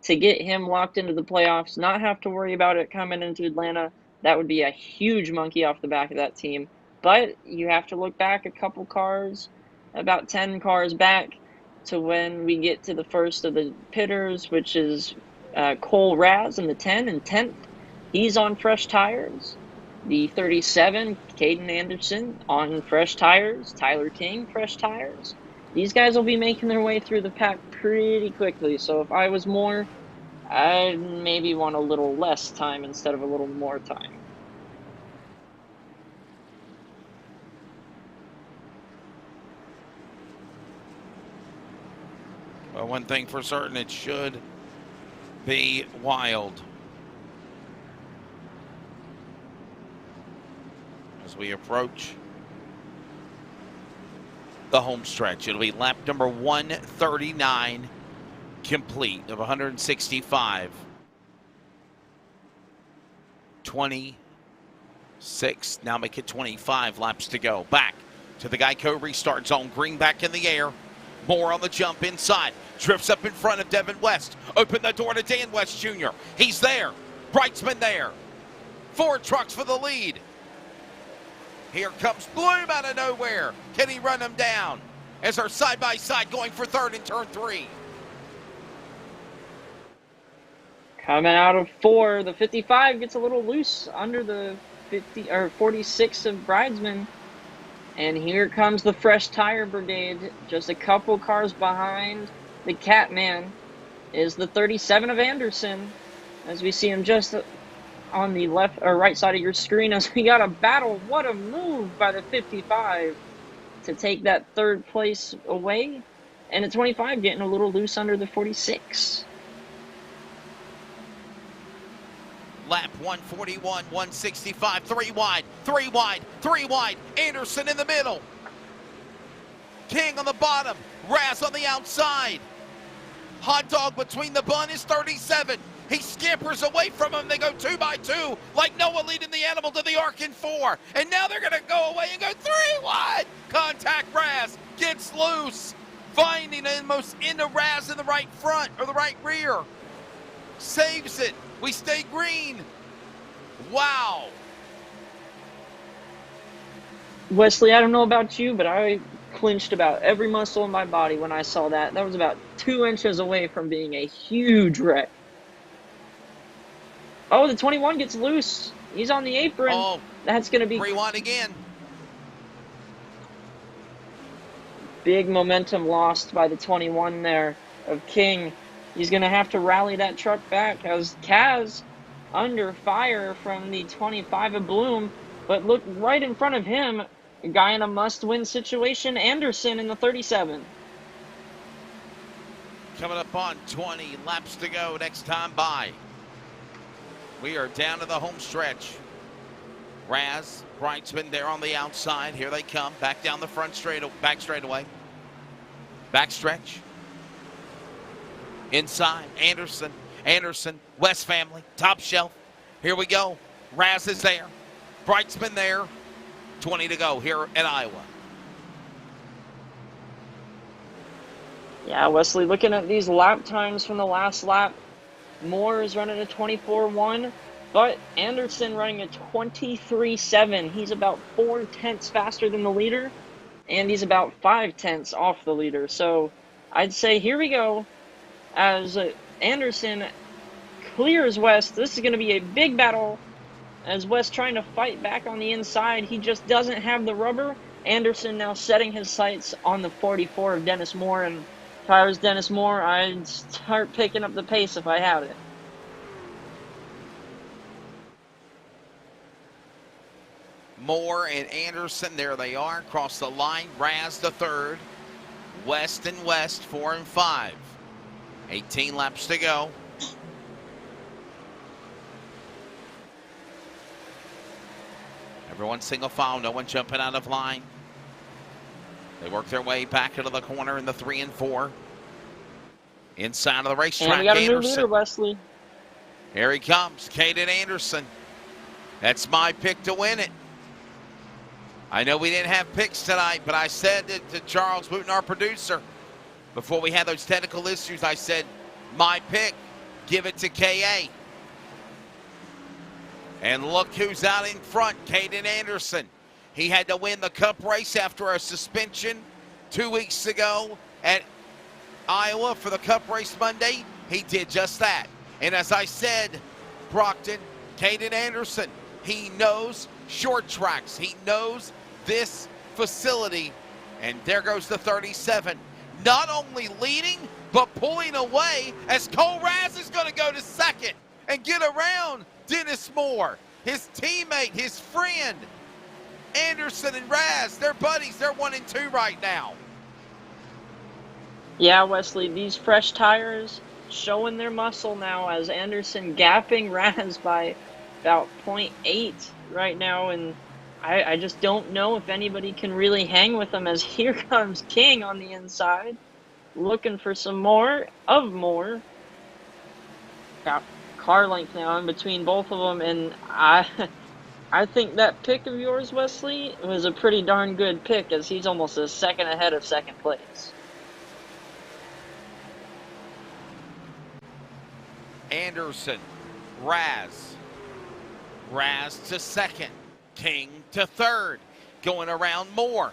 to get him locked into the playoffs, not have to worry about it coming into Atlanta, that would be a huge monkey off the back of that team. But you have to look back a couple cars, about 10 cars back, to when we get to the first of the pitters, which is Cole Raz in the 10 and 10th. He's on fresh tires. The 37, Kaden Anderson, on fresh tires. Tyler King, fresh tires. These guys will be making their way through the pack pretty quickly. So if I was Moore, I'd maybe want a little less time instead of a little more time. Well, one thing for certain, it should be wild. As we approach the home stretch, it'll be lap number 139 complete of 165. 26, now make it 25 laps to go. Back to the Geico Restart zone. Green back in the air. Moore on the jump inside. Drifts up in front of Devin West. Open the door to Dan West Jr. He's there. Brightsman there. 4 trucks for the lead. Here comes Bloom out of nowhere. Can he run him down? As they're side-by-side going for 3rd in turn 3. Coming out of 4, the 55 gets a little loose under the 46 of Bridesman. And here comes the fresh tire brigade. Just a couple cars behind the Catman is the 37 of Anderson. As we see him just on the left or right side of your screen as we got a battle. What a move by the 55 to take that third place away. And at 25, getting a little loose under the 46. Lap 141, 165, 3 wide, 3 wide, 3 wide. Anderson in the middle. King on the bottom. Raz on the outside. Hot dog between the bun is 37. He scampers away from him. They go 2 by 2, like Noah leading the animal to the arc in 4. And now they're going to go away and go 3 wide. Contact Raz. Gets loose. Finding almost into Raz in the right front or the right rear. Saves it. We stay green. Wow. Wesley, I don't know about you, but I clinched about every muscle in my body when I saw that. That was about 2 inches away from being a huge wreck. Oh, the 21 gets loose. He's on the apron. Oh, that's going to be rewind again. Big momentum lost by the 21 there of King. He's going to have to rally that truck back as Kaz under fire from the 25 of Bloom. But look right in front of him, a guy in a must-win situation, Anderson in the 37. Coming up on 20 laps to go next time by. We are down to the home stretch. Raz, Brightsman there on the outside. Here they come. Back down the front back straightaway. Back stretch. Inside, Anderson. Anderson, West family, top shelf. Here we go. Raz is there. Brightsman there. 20 to go here in Iowa. Yeah, Wesley, looking at these lap times from the last lap, Moore is running a 24.1, but Anderson running a 23.7. He's about 4 tenths faster than the leader, and he's about 5 tenths off the leader. So I'd say here we go. As Anderson clears West, this is going to be a big battle. As West trying to fight back on the inside, he just doesn't have the rubber. Anderson now setting his sights on the 44 of Dennis Moore, and if I was Dennis Moore, I'd start picking up the pace if I had it. Moore and Anderson, there they are, across the line. Raz the third. West and West, 4 and 5. 18 laps to go. Everyone single file, no one jumping out of line. They work their way back into the corner in the 3 and 4. Inside of the racetrack, and we got a new Anderson. leader, Wesley. Here he comes, Kaden Anderson. That's my pick to win it. I know we didn't have picks tonight, but I said to Charles Wooten, our producer, before we had those technical issues, I said, my pick, give it to KA. And look who's out in front, Kaden Anderson. He had to win the Cup race after a suspension 2 weeks ago at Iowa for the Cup race Monday. He did just that. And as I said, Brockton, Kaden Anderson, he knows short tracks. He knows this facility. And there goes the 37. Not only leading, but pulling away as Cole Raz is going to go to second and get around Dennis Moore, his teammate, his friend. Anderson and Raz, they're buddies. They're 1 and 2 right now. Yeah, Wesley, these fresh tires showing their muscle now as Anderson gapping Raz by about 0.8 right now. And I just don't know if anybody can really hang with them as here comes King on the inside, looking for some more of Moore. Got car length now in between both of them, and I think that pick of yours, Wesley, was a pretty darn good pick as he's almost a second ahead of second place. Anderson, Raz to second, King to third, going around Moore.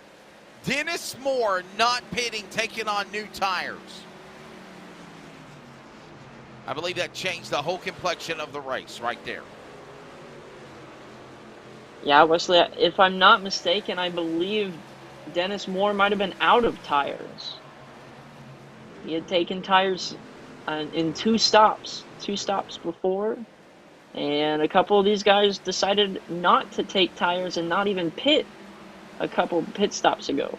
Dennis Moore not pitting, taking on new tires. I believe that changed the whole complexion of the race right there. Yeah, Wesley, if I'm not mistaken, I believe Dennis Moore might have been out of tires. He had taken tires in two stops before, and a couple of these guys decided not to take tires and not even pit a couple pit stops ago.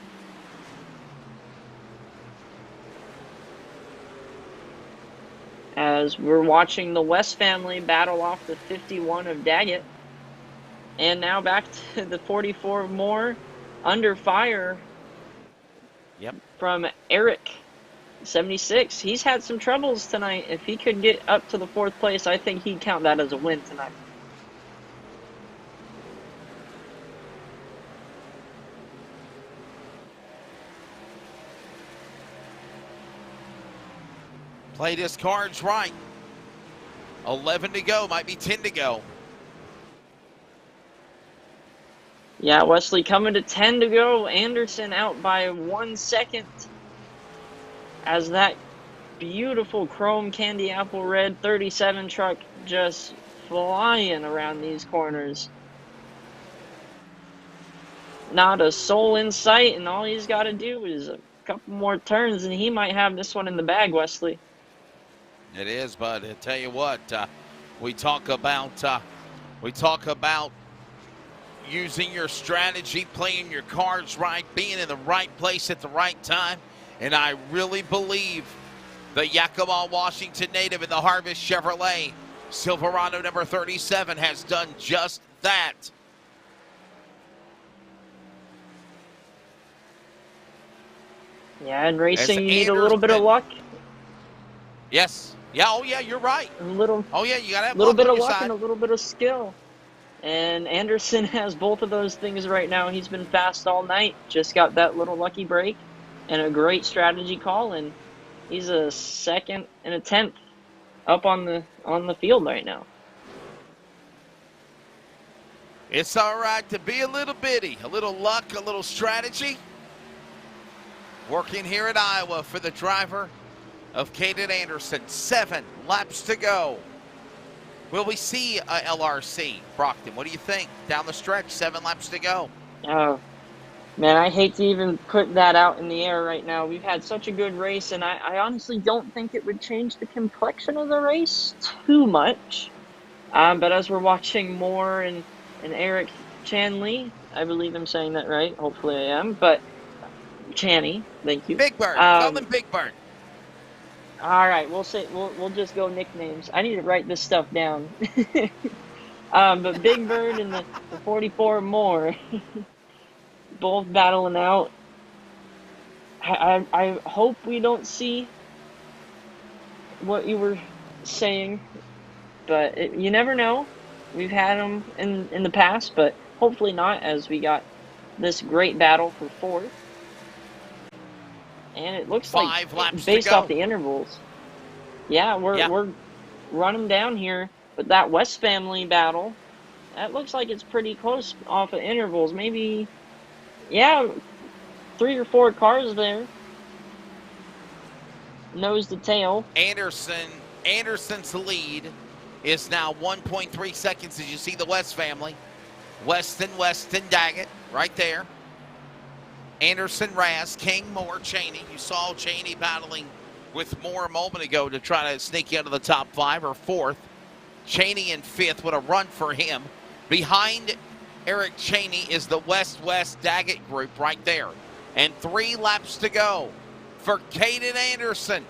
as we're watching the West family battle off the 51 of Daggett. And now back to the 44 more under fire. Yep. From Eric, 76. He's had some troubles tonight. If he could get up to the 4th place, I think he'd count that as a win tonight. Played his cards right. 11 to go, might be 10 to go. Yeah, Wesley coming to 10 to go. Anderson out by 1 second. As that beautiful chrome candy apple red 37 truck just flying around these corners. Not a soul in sight, and all he's got to do is a couple more turns, and he might have this one in the bag, Wesley. It is, but I tell you what, we talk about using your strategy, playing your cards right, being in the right place at the right time, and I really believe the Yakima, Washington native in the Harvest Chevrolet Silverado number 37 has done just that. Yeah, and racing, you need a little bit of luck. Yes. Yeah, oh yeah, you're right. A little. Oh yeah, you got to have a little bit on of your luck side. and a little bit of skill. And Anderson has both of those things right now. He's been fast all night. Just got that little lucky break and a great strategy call, and he's a 2nd and a 10th up on the field right now. It's all right to be a little bitty, a little luck, a little strategy. Working here at Iowa for the driver of Kaden Anderson. 7 laps to go. Will we see a LRC, Brockton? What do you think? Down the stretch, 7 laps to go. Oh, man, I hate to even put that out in the air right now. We've had such a good race, and I honestly don't think it would change the complexion of the race too much. But as we're watching more and Eric Chanley, I believe I'm saying that right. Hopefully I am. But Channy, thank you. Big Bird. Call him Big Bird. All right, we'll just go nicknames. I need to write this stuff down. But Big Bird and the 44 more, both battling out. I hope we don't see what you were saying, but you never know. We've had them in the past, but hopefully not, as we got this great battle for 4th. And it looks 5 like, laps based to go. off the intervals, yeah, we're running down here. But that West family battle, that looks like it's pretty close off of intervals. Maybe, yeah, 3 or 4 cars there. Nose to tail. Anderson's lead is now 1.3 seconds as you see the West family. Weston, Daggett, right there. Anderson, Raz, King, Moore, Cheney. You saw Cheney battling with Moore a moment ago to try to sneak into the top 5 or 4th. Cheney in 5th. What a run for him. Behind Eric Cheney is the West Daggett group right there. And 3 laps to go for Kaden Anderson.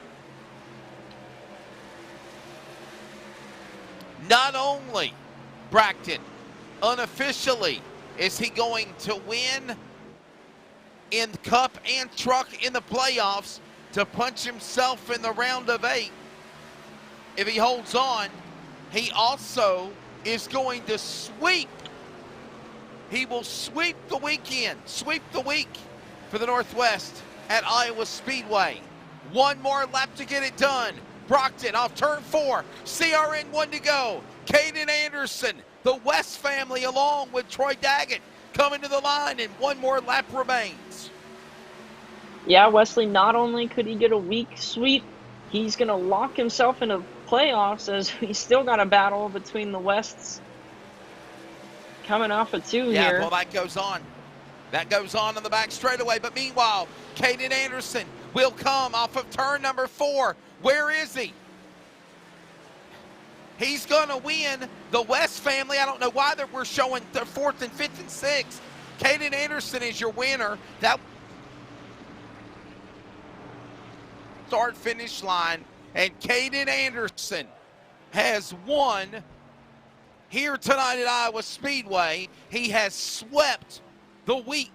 Not only, Brackton, unofficially, is he going to win in Cup and Truck in the playoffs to punch himself in the round of 8. If he holds on, he also is going to sweep. He will sweep the weekend, sweep the week for the Northwest at Iowa Speedway. 1 more lap to get it done. Brockton off turn 4, CRN 1 to go. Kaden Anderson, the West family along with Troy Daggett coming to the line, and 1 more lap remains. Yeah, Wesley, not only could he get a weak sweep, he's going to lock himself into playoffs, as he's still got a battle between the Wests coming off of 2 here. Yeah, well, that goes on. That goes on the back straightaway. But meanwhile, Kaden Anderson will come off of turn number 4. Where is he? He's going to win. The West family, I don't know why we're showing the 4th and 5th and 6th. Kaden Anderson is your winner. That start-finish line And Kaden Anderson has won here tonight at Iowa Speedway. He has swept the week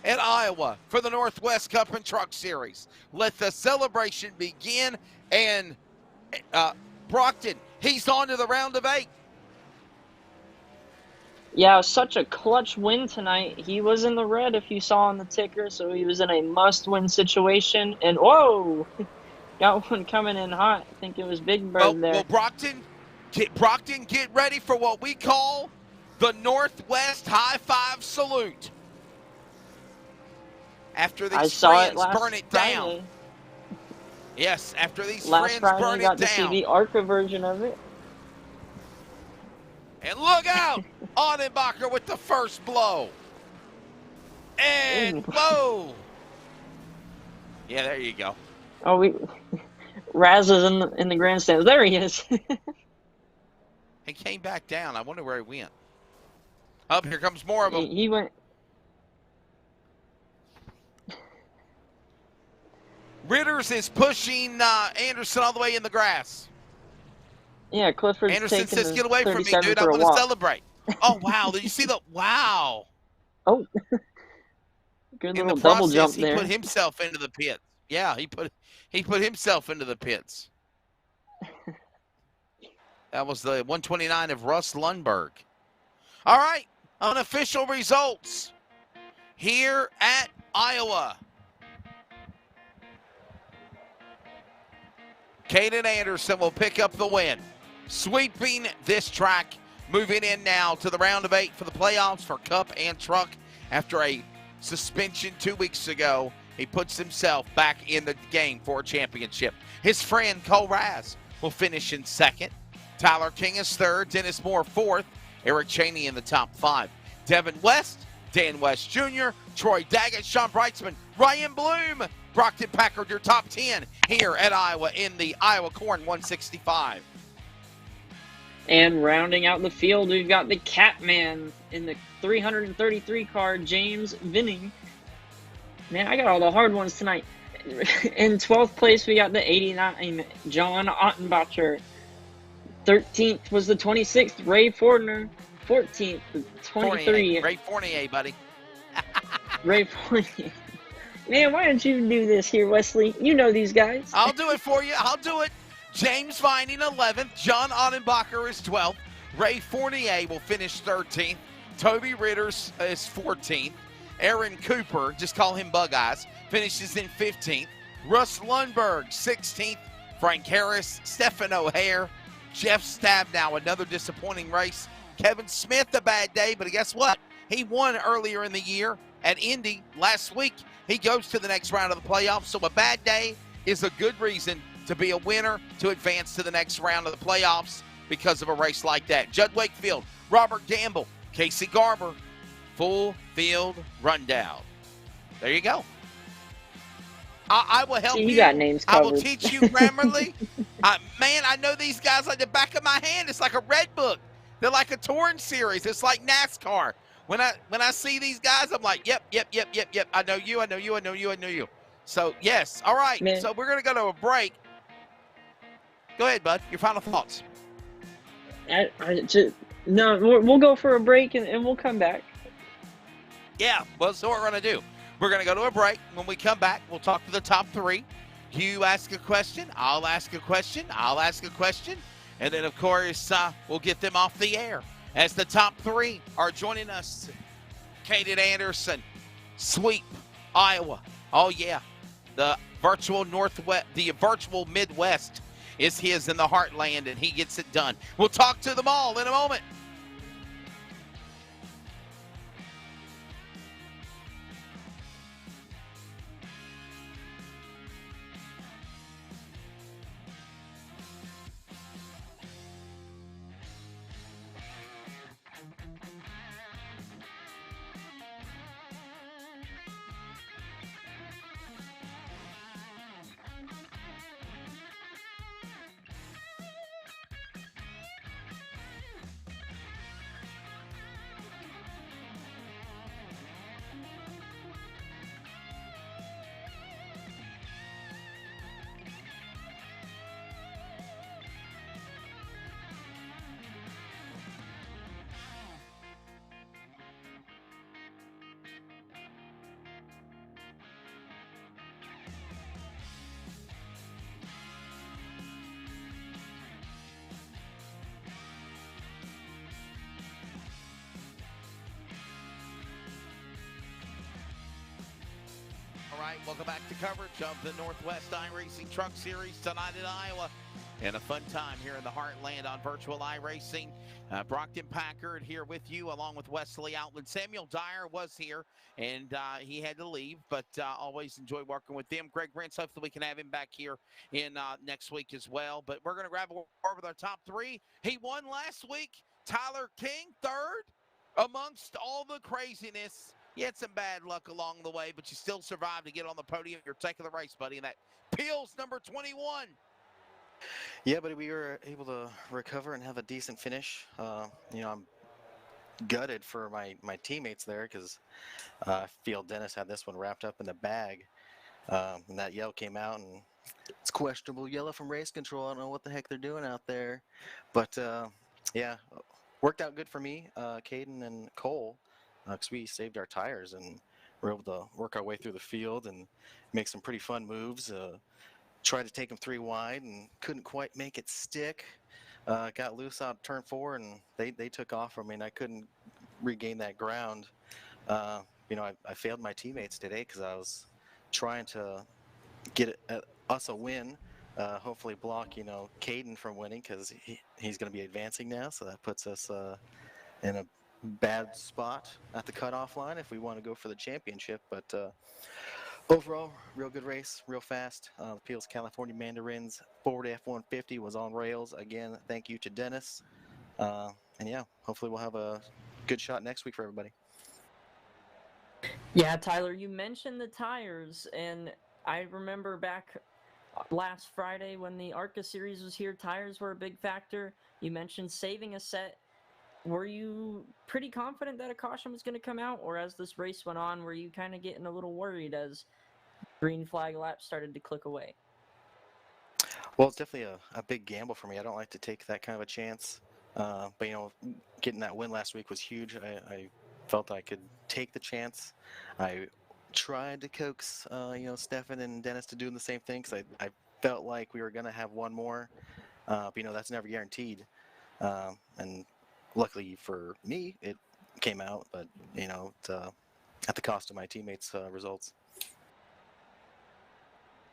at Iowa for the Northwest Cup and Truck Series. Let the celebration begin. And Brockton, he's on to the round of 8. Yeah, such a clutch win tonight. He was in the red if you saw on the ticker, so he was in a must-win situation. And whoa, got one coming in hot. I think it was Big Bird there. Well, Brockton, get ready for what we call the Northwest High Five Salute. After these friends burn it down. Yes, after these friends burn it down. Last Friday, got to see the ARCA version of it. And look out! Audenbacher with the first blow. And whoa! Yeah, there you go. Oh, Raz is in the grandstands. There he is. He came back down. I wonder where he went. Up here comes more of them. He went. Ritters is pushing Anderson all the way in the grass. Yeah, Clifford's Anderson taking says, "Get away from me, dude. I for a want to walk." celebrate." Oh wow! Did you see the wow? Oh, good In little the double process, jump he there. put himself into the pits. Yeah, he put himself into the pits. That was the 129 of Russ Lundberg. All right, unofficial results here at Iowa. Kaden Anderson will pick up the win, sweeping this track, moving in now to the round of 8 for the playoffs for Cup and Truck. After a suspension 2 weeks ago, he puts himself back in the game for a championship. His friend Cole Raz will finish in 2nd. Tyler King is 3rd. Dennis Moore 4th. Eric Cheney in the top 5. Devin West, Dan West Jr., Troy Daggett, Sean Breitzman, Ryan Bloom, Brockton Packard, your top 10 here at Iowa in the Iowa Corn 165. And rounding out the field, we've got the Catman in the 333 car, James Vinning. Man, I got all the hard ones tonight. In 12th place, we got the 89, John Ottenbacher. 13th was the 26th, Ray Fortner. 14th, the 23. Ray Fournier, buddy. Ray Fournier. Man, why don't you do this here, Wesley? You know these guys. I'll do it for you. I'll do it. James Vining, 11th. John Ottenbacher is 12th. Ray Fournier will finish 13th. Toby Ritters is 14th. Aaron Cooper, just call him Bug Eyes, finishes in 15th. Russ Lundberg, 16th. Frank Harris, Stephen O'Hare, Jeff Stabnow, another disappointing race. Kevin Smith, a bad day, but guess what? He won earlier in the year at Indy last week. He goes to the next round of the playoffs, so a bad day is a good reason to be a winner, to advance to the next round of the playoffs because of a race like that. Judd Wakefield, Robert Gamble, Casey Garber, full field rundown. There you go. I will help you. You got names covered. I will teach you Grammarly. Man, I know these guys like the back of my hand. It's like a red book. They're like a touring series. It's like NASCAR. When I see these guys, I'm like, yep. I know you. So, yes. All right. Man. So, we're going to go to a break. Go ahead, bud. Your final thoughts. No, we'll go for a break and we'll come back. Yeah. Well, so what we're going to do. We're going to go to a break. When we come back, we'll talk to the top 3. You ask a question. I'll ask a question. I'll ask a question. And then, of course, we'll get them off the air. As the top 3 are joining us, Kaden Anderson, sweep Iowa. Oh, yeah. The virtual Midwest is his in the heartland, and he gets it done. We'll talk to them all in a moment. right, welcome back to coverage of the Northwest iRacing Truck Series tonight in Iowa. And a fun time here in the heartland on virtual iRacing. Brockton Packard here with you, along with Wesley Outland. Samuel Dyer was here, and he had to leave, but always enjoy working with them. Greg Rentz, hopefully we can have him back here in next week as well. But we're going to grab a word with our top three. He won last week. Tyler King, third. Amongst all the craziness, you had some bad luck along the way, but you still survived to get on the podium. You're taking the race, buddy, and that Peels number 21. Yeah, but we were able to recover and have a decent finish. I'm gutted for my teammates there because I feel Dennis had this one wrapped up in the bag. And that yell came out, and it's questionable yellow from race control. I don't know what the heck they're doing out there. But, yeah, worked out good for me, Kaden and Cole, because we saved our tires and were able to work our way through the field and make some pretty fun moves. Tried to take them 3 wide and couldn't quite make it stick. Got loose out turn 4, and they took off from me, and I couldn't regain that ground. I failed my teammates today because I was trying to get us a win. Hopefully block, Kaden from winning because he's going to be advancing now, so that puts us in a bad spot at the cutoff line if we want to go for the championship. But overall, real good race, real fast. The Peels California Mandarins Ford F-150 was on rails. Again, thank you to Dennis. And yeah, hopefully we'll have a good shot next week for everybody. Yeah, Tyler, you mentioned the tires, and I remember back last Friday when the ARCA series was here, tires were a big factor. You mentioned saving a set. Were you pretty confident that a caution was going to come out, or as this race went on, were you kind of getting a little worried as green flag laps started to click away? Well, it's definitely a big gamble for me. I don't like to take that kind of a chance. But, getting that win last week was huge. I felt I could take the chance. I tried to coax, Stefan and Dennis to do the same thing because I felt like we were going to have one more. But, that's never guaranteed. And luckily for me, it came out, but, at the cost of my teammates' results.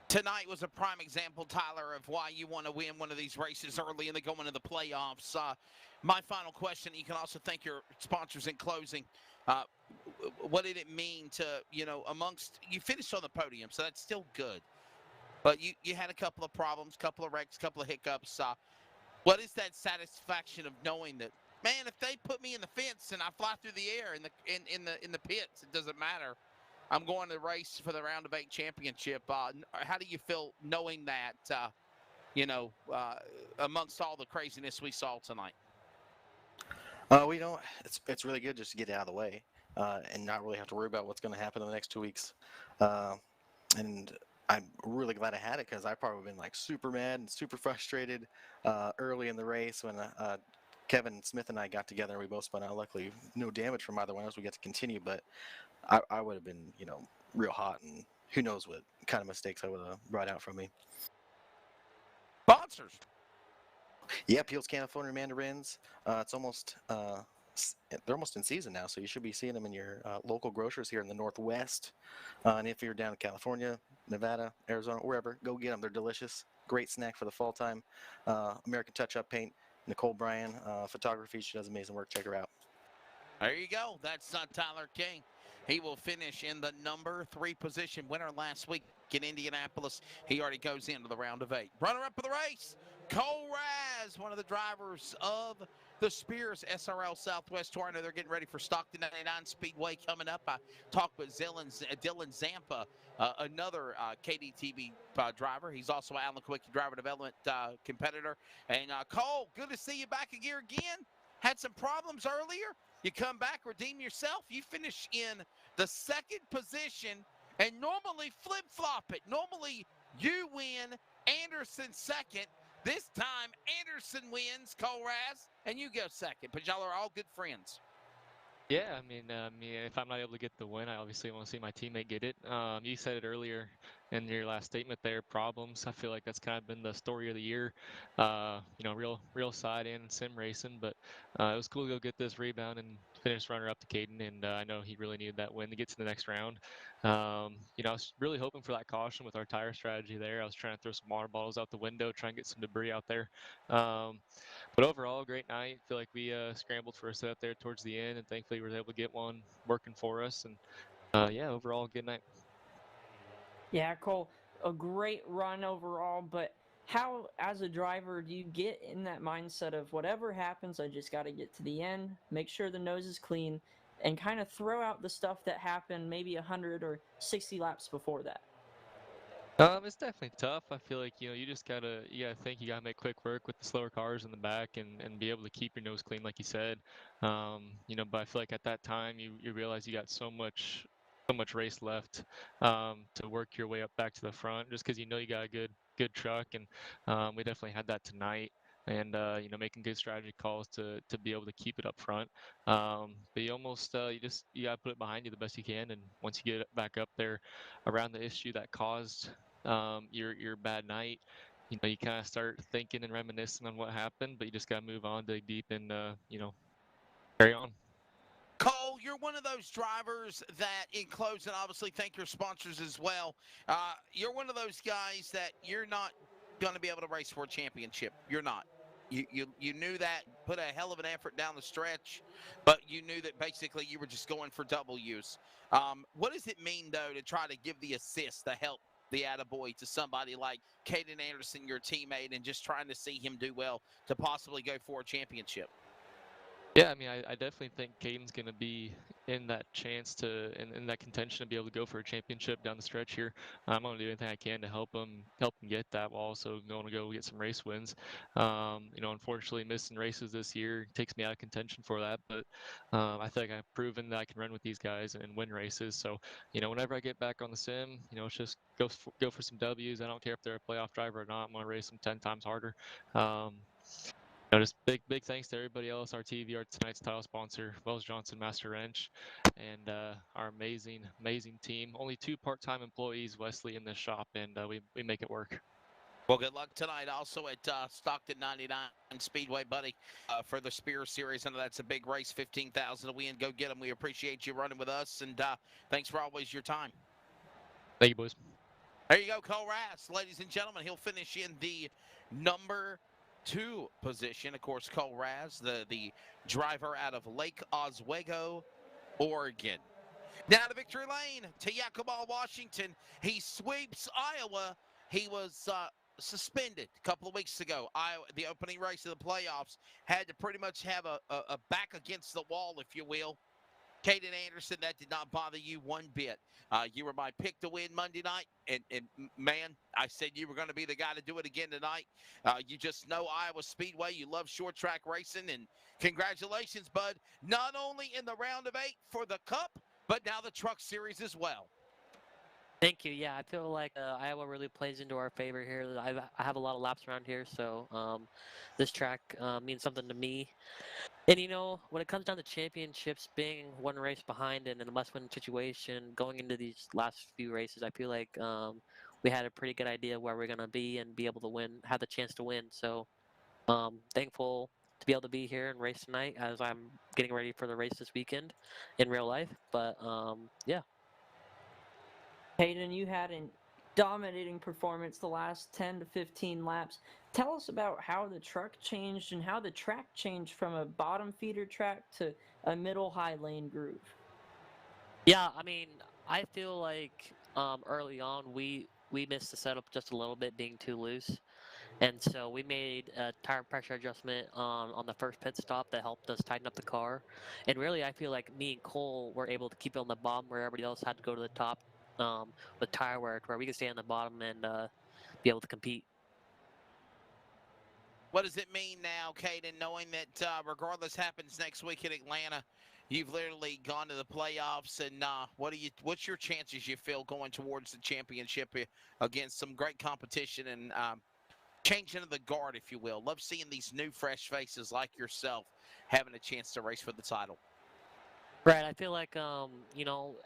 Tonight was a prime example, Tyler, of why you want to win one of these races early and then go into the playoffs. My final question, you can also thank your sponsors in closing. What did it mean to, you finished on the podium, so that's still good. But you had a couple of problems, couple of wrecks, couple of hiccups. What is that satisfaction of knowing that, man, if they put me in the fence and I fly through the air in the pits, it doesn't matter. I'm going to race for the Round of 8 championship. How do you feel knowing that, amongst all the craziness we saw tonight? It's really good just to get it out of the way and not really have to worry about what's going to happen in the next 2 weeks. And I'm really glad I had it because I probably would have been super mad and super frustrated early in the race when Kevin Smith and I got together and we both spun out. Luckily, no damage from either one of us. We get to continue, but I would have been, real hot, and who knows what kind of mistakes I would have brought out from me. Sponsors. Yeah, Peels California Mandarins. It's almost they're almost in season now, so you should be seeing them in your local grocers here in the Northwest. And if you're down in California, Nevada, Arizona, wherever, go get them. They're delicious. Great snack for the fall time. American Touch-Up Paint. Nicole Bryan, photography. She does amazing work. Check her out. There you go. That's Tyler King. He will finish in the number 3 position. Winner last week in Indianapolis. He already goes into the Round of 8. Runner-up of the race, Cole Raz, one of the drivers of the Spears SRL Southwest Tour. I know they're getting ready for Stockton 99 Speedway coming up. I talked with Dylan Zampa, another KDTV driver. He's also an Alan Quickie driver development competitor. And Cole, good to see you back here again. Had some problems earlier. You come back, redeem yourself. You finish in the 2nd position and normally flip-flop it. Normally you win, Anderson 2nd. This time Anderson wins, Cole Raz, and you go 2nd. But y'all are all good friends. Yeah, I mean, if I'm not able to get the win, I obviously want to see my teammate get it. You said it earlier in your last statement there, problems. I feel like that's kind of been the story of the year. Real side and sim racing, but it was cool to go get this rebound and finish runner up to Kaden, and I know he really needed that win to get to the next round. I was really hoping for that caution with our tire strategy there. I was trying to throw some water bottles out the window, try and get some debris out there. But overall, great night. Feel like we scrambled for a setup there towards the end, and thankfully we were able to get one working for us. And overall, good night. Yeah, Cole, a great run overall, but how, as a driver, do you get in that mindset of whatever happens, I just got to get to the end, make sure the nose is clean, and kind of throw out the stuff that happened maybe 100 or 60 laps before that? It's definitely tough. I feel like, you just you gotta think, you gotta make quick work with the slower cars in the back and be able to keep your nose clean, like you said. But I feel like at that time you realize you got so much race left to work your way up back to the front, just because you got a good truck, and we definitely had that tonight. And making good strategy calls to be able to keep it up front. But you almost you gotta put it behind you the best you can, and once you get it back up there around the issue that caused your bad night, you kind of start thinking and reminiscing on what happened, but you just got to move on, dig deep, and carry on. Cole, you're one of those drivers that, in closing, obviously thank your sponsors as well. You're one of those guys that you're not going to be able to race for a championship. You're not. You knew that, put a hell of an effort down the stretch, but you knew that basically you were just going for W's. What does it mean, though, to try to give the assist, to help the attaboy to somebody like Kaden Anderson, your teammate, and just trying to see him do well to possibly go for a championship? Yeah, I mean, I definitely think Caden's going to be in that chance in that contention to be able to go for a championship down the stretch here. I'm going to do anything I can to help him get that, while also going to go get some race wins. Unfortunately, missing races this year takes me out of contention for that, but I think I've proven that I can run with these guys and win races. So, whenever I get back on the sim, it's just go for some W's. I don't care if they're a playoff driver or not. I'm going to race them 10 times harder. Just big thanks to everybody else, LSRTV, our tonight's title sponsor, Wells Johnson Master Wrench, and our amazing team. Only 2 part-time employees, Wesley, in this shop, and we make it work. Well, good luck tonight. Also at Stockton 99 Speedway, buddy, for the Spear Series. I know that's a big race, 15,000 to win. Go get them. We appreciate you running with us, and thanks for always your time. Thank you, boys. There you go, Cole Rass, ladies and gentlemen. He'll finish in the number 2 position. Of course, Cole Raz, the driver out of Lake Oswego, Oregon. Now to victory lane, to Yakima, Washington. He sweeps Iowa. He was suspended a couple of weeks ago. Iowa, the opening race of the playoffs, had to pretty much have a back against the wall, if you will. Kaden Anderson, that did not bother you one bit. You were my pick to win Monday night, and man, I said you were going to be the guy to do it again tonight. You just know Iowa Speedway. You love short track racing, and congratulations, bud. Not only in the round of 8 for the Cup, but now the Truck Series as well. Thank you. Yeah, I feel like Iowa really plays into our favor here. I have a lot of laps around here, so this track means something to me. And when it comes down to championships, being one race behind and in a must-win situation, going into these last few races, I feel like we had a pretty good idea where we're gonna be and be able to win, have the chance to win. So thankful to be able to be here and race tonight as I'm getting ready for the race this weekend in real life. But yeah. Hayden, you had a dominating performance the last 10 to 15 laps. Tell us about how the truck changed and how the track changed from a bottom feeder track to a middle high lane groove. Yeah, I mean, I feel like early on we missed the setup just a little bit, being too loose. And so we made a tire pressure adjustment on the first pit stop that helped us tighten up the car. And really, I feel like me and Cole were able to keep it on the bottom where everybody else had to go to the top with tire wear, where we could stay on the bottom and be able to compete. What does it mean now, Kaden, knowing that regardless happens next week in Atlanta, you've literally gone to the playoffs, and what's your chances, you feel, going towards the championship against some great competition and changing of the guard, if you will? Love seeing these new, fresh faces like yourself having a chance to race for the title. Right, I feel like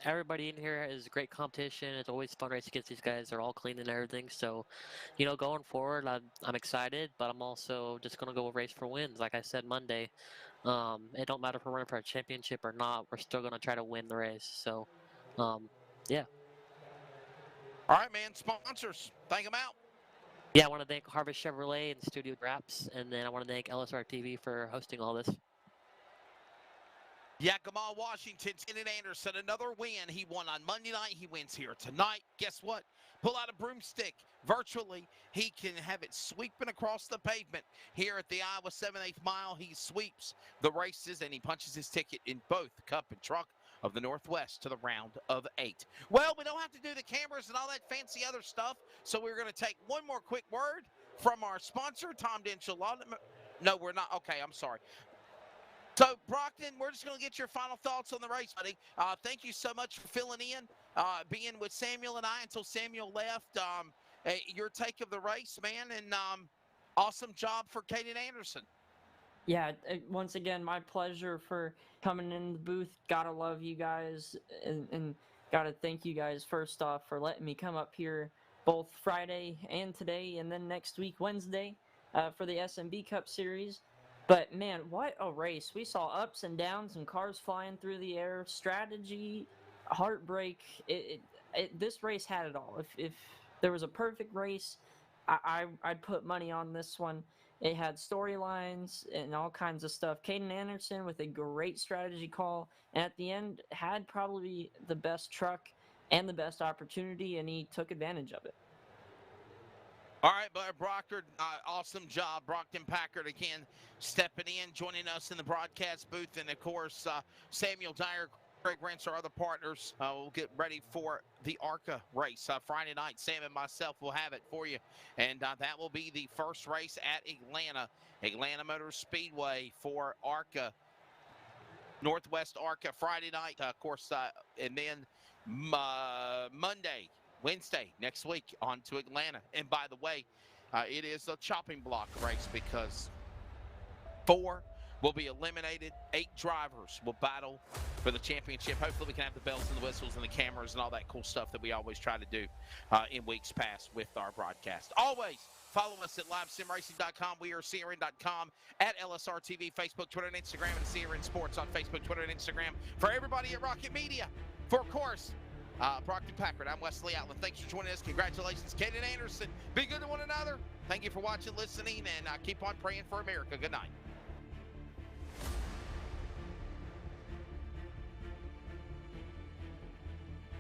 everybody in here is great competition. It's always fun racing against these guys. They're all clean and everything. So, going forward, I'm excited, but I'm also just gonna go race for wins. Like I said Monday, it don't matter if we're running for a championship or not. We're still gonna try to win the race. So, yeah. All right, man. Sponsors, thank them out. Yeah, I want to thank Harvest Chevrolet and Studio Wraps, and then I want to thank LSRTV for hosting all this. Yakima, Washington, Kaden Anderson, another win. He won on Monday night. He wins here tonight. Guess what? Pull out a broomstick. Virtually, he can have it sweeping across the pavement. Here at the Iowa 7/8 mile, he sweeps the races, and he punches his ticket in both Cup and Truck of the Northwest to the round of 8. Well, we don't have to do the cameras and all that fancy other stuff, so we're going to take one more quick word from our sponsor, Tom Denchilada. No, we're not. Okay, I'm sorry. So, Brockton, we're just going to get your final thoughts on the race, buddy. Thank you so much for filling in, being with Samuel and I until Samuel left. Your take of the race, man, and awesome job for Kaden Anderson. Yeah, once again, my pleasure for coming in the booth. Gotta love you guys, and gotta thank you guys first off for letting me come up here both Friday and today, and then next week, Wednesday, for the SMB Cup Series. But man, what a race. We saw ups and downs and cars flying through the air, strategy, heartbreak. This race had it all. If there was a perfect race, I'd put money on this one. It had storylines and all kinds of stuff. Kaden Anderson with a great strategy call, and at the end had probably the best truck and the best opportunity, and he took advantage of it. All right, Blair Brockard, awesome job. Brockton Packard again stepping in, joining us in the broadcast booth. And, of course, Samuel Dyer, Craig Rentz, our other partners. We'll get ready for the ARCA race. Friday night, Sam and myself will have it for you. And that will be the first race at Atlanta Motor Speedway for ARCA, Northwest ARCA, Friday night, of course. And then Wednesday next week on to Atlanta. And by the way, it is a chopping block race because 4 will be eliminated. 8 drivers will battle for the championship. Hopefully we can have the bells and the whistles and the cameras and all that cool stuff that we always try to do in weeks past with our broadcast. Always follow us at livesimracing.com. We are CRN.com, at LSRTV, Facebook, Twitter, and Instagram, and CRN Sports on Facebook, Twitter, and Instagram. For everybody at Rocket Media, for, of course, Brockton Packard, I'm Wesley Outland. Thanks for joining us. Congratulations, Kaden Anderson. Be good to one another. Thank you for watching, listening, and keep on praying for America. Good night.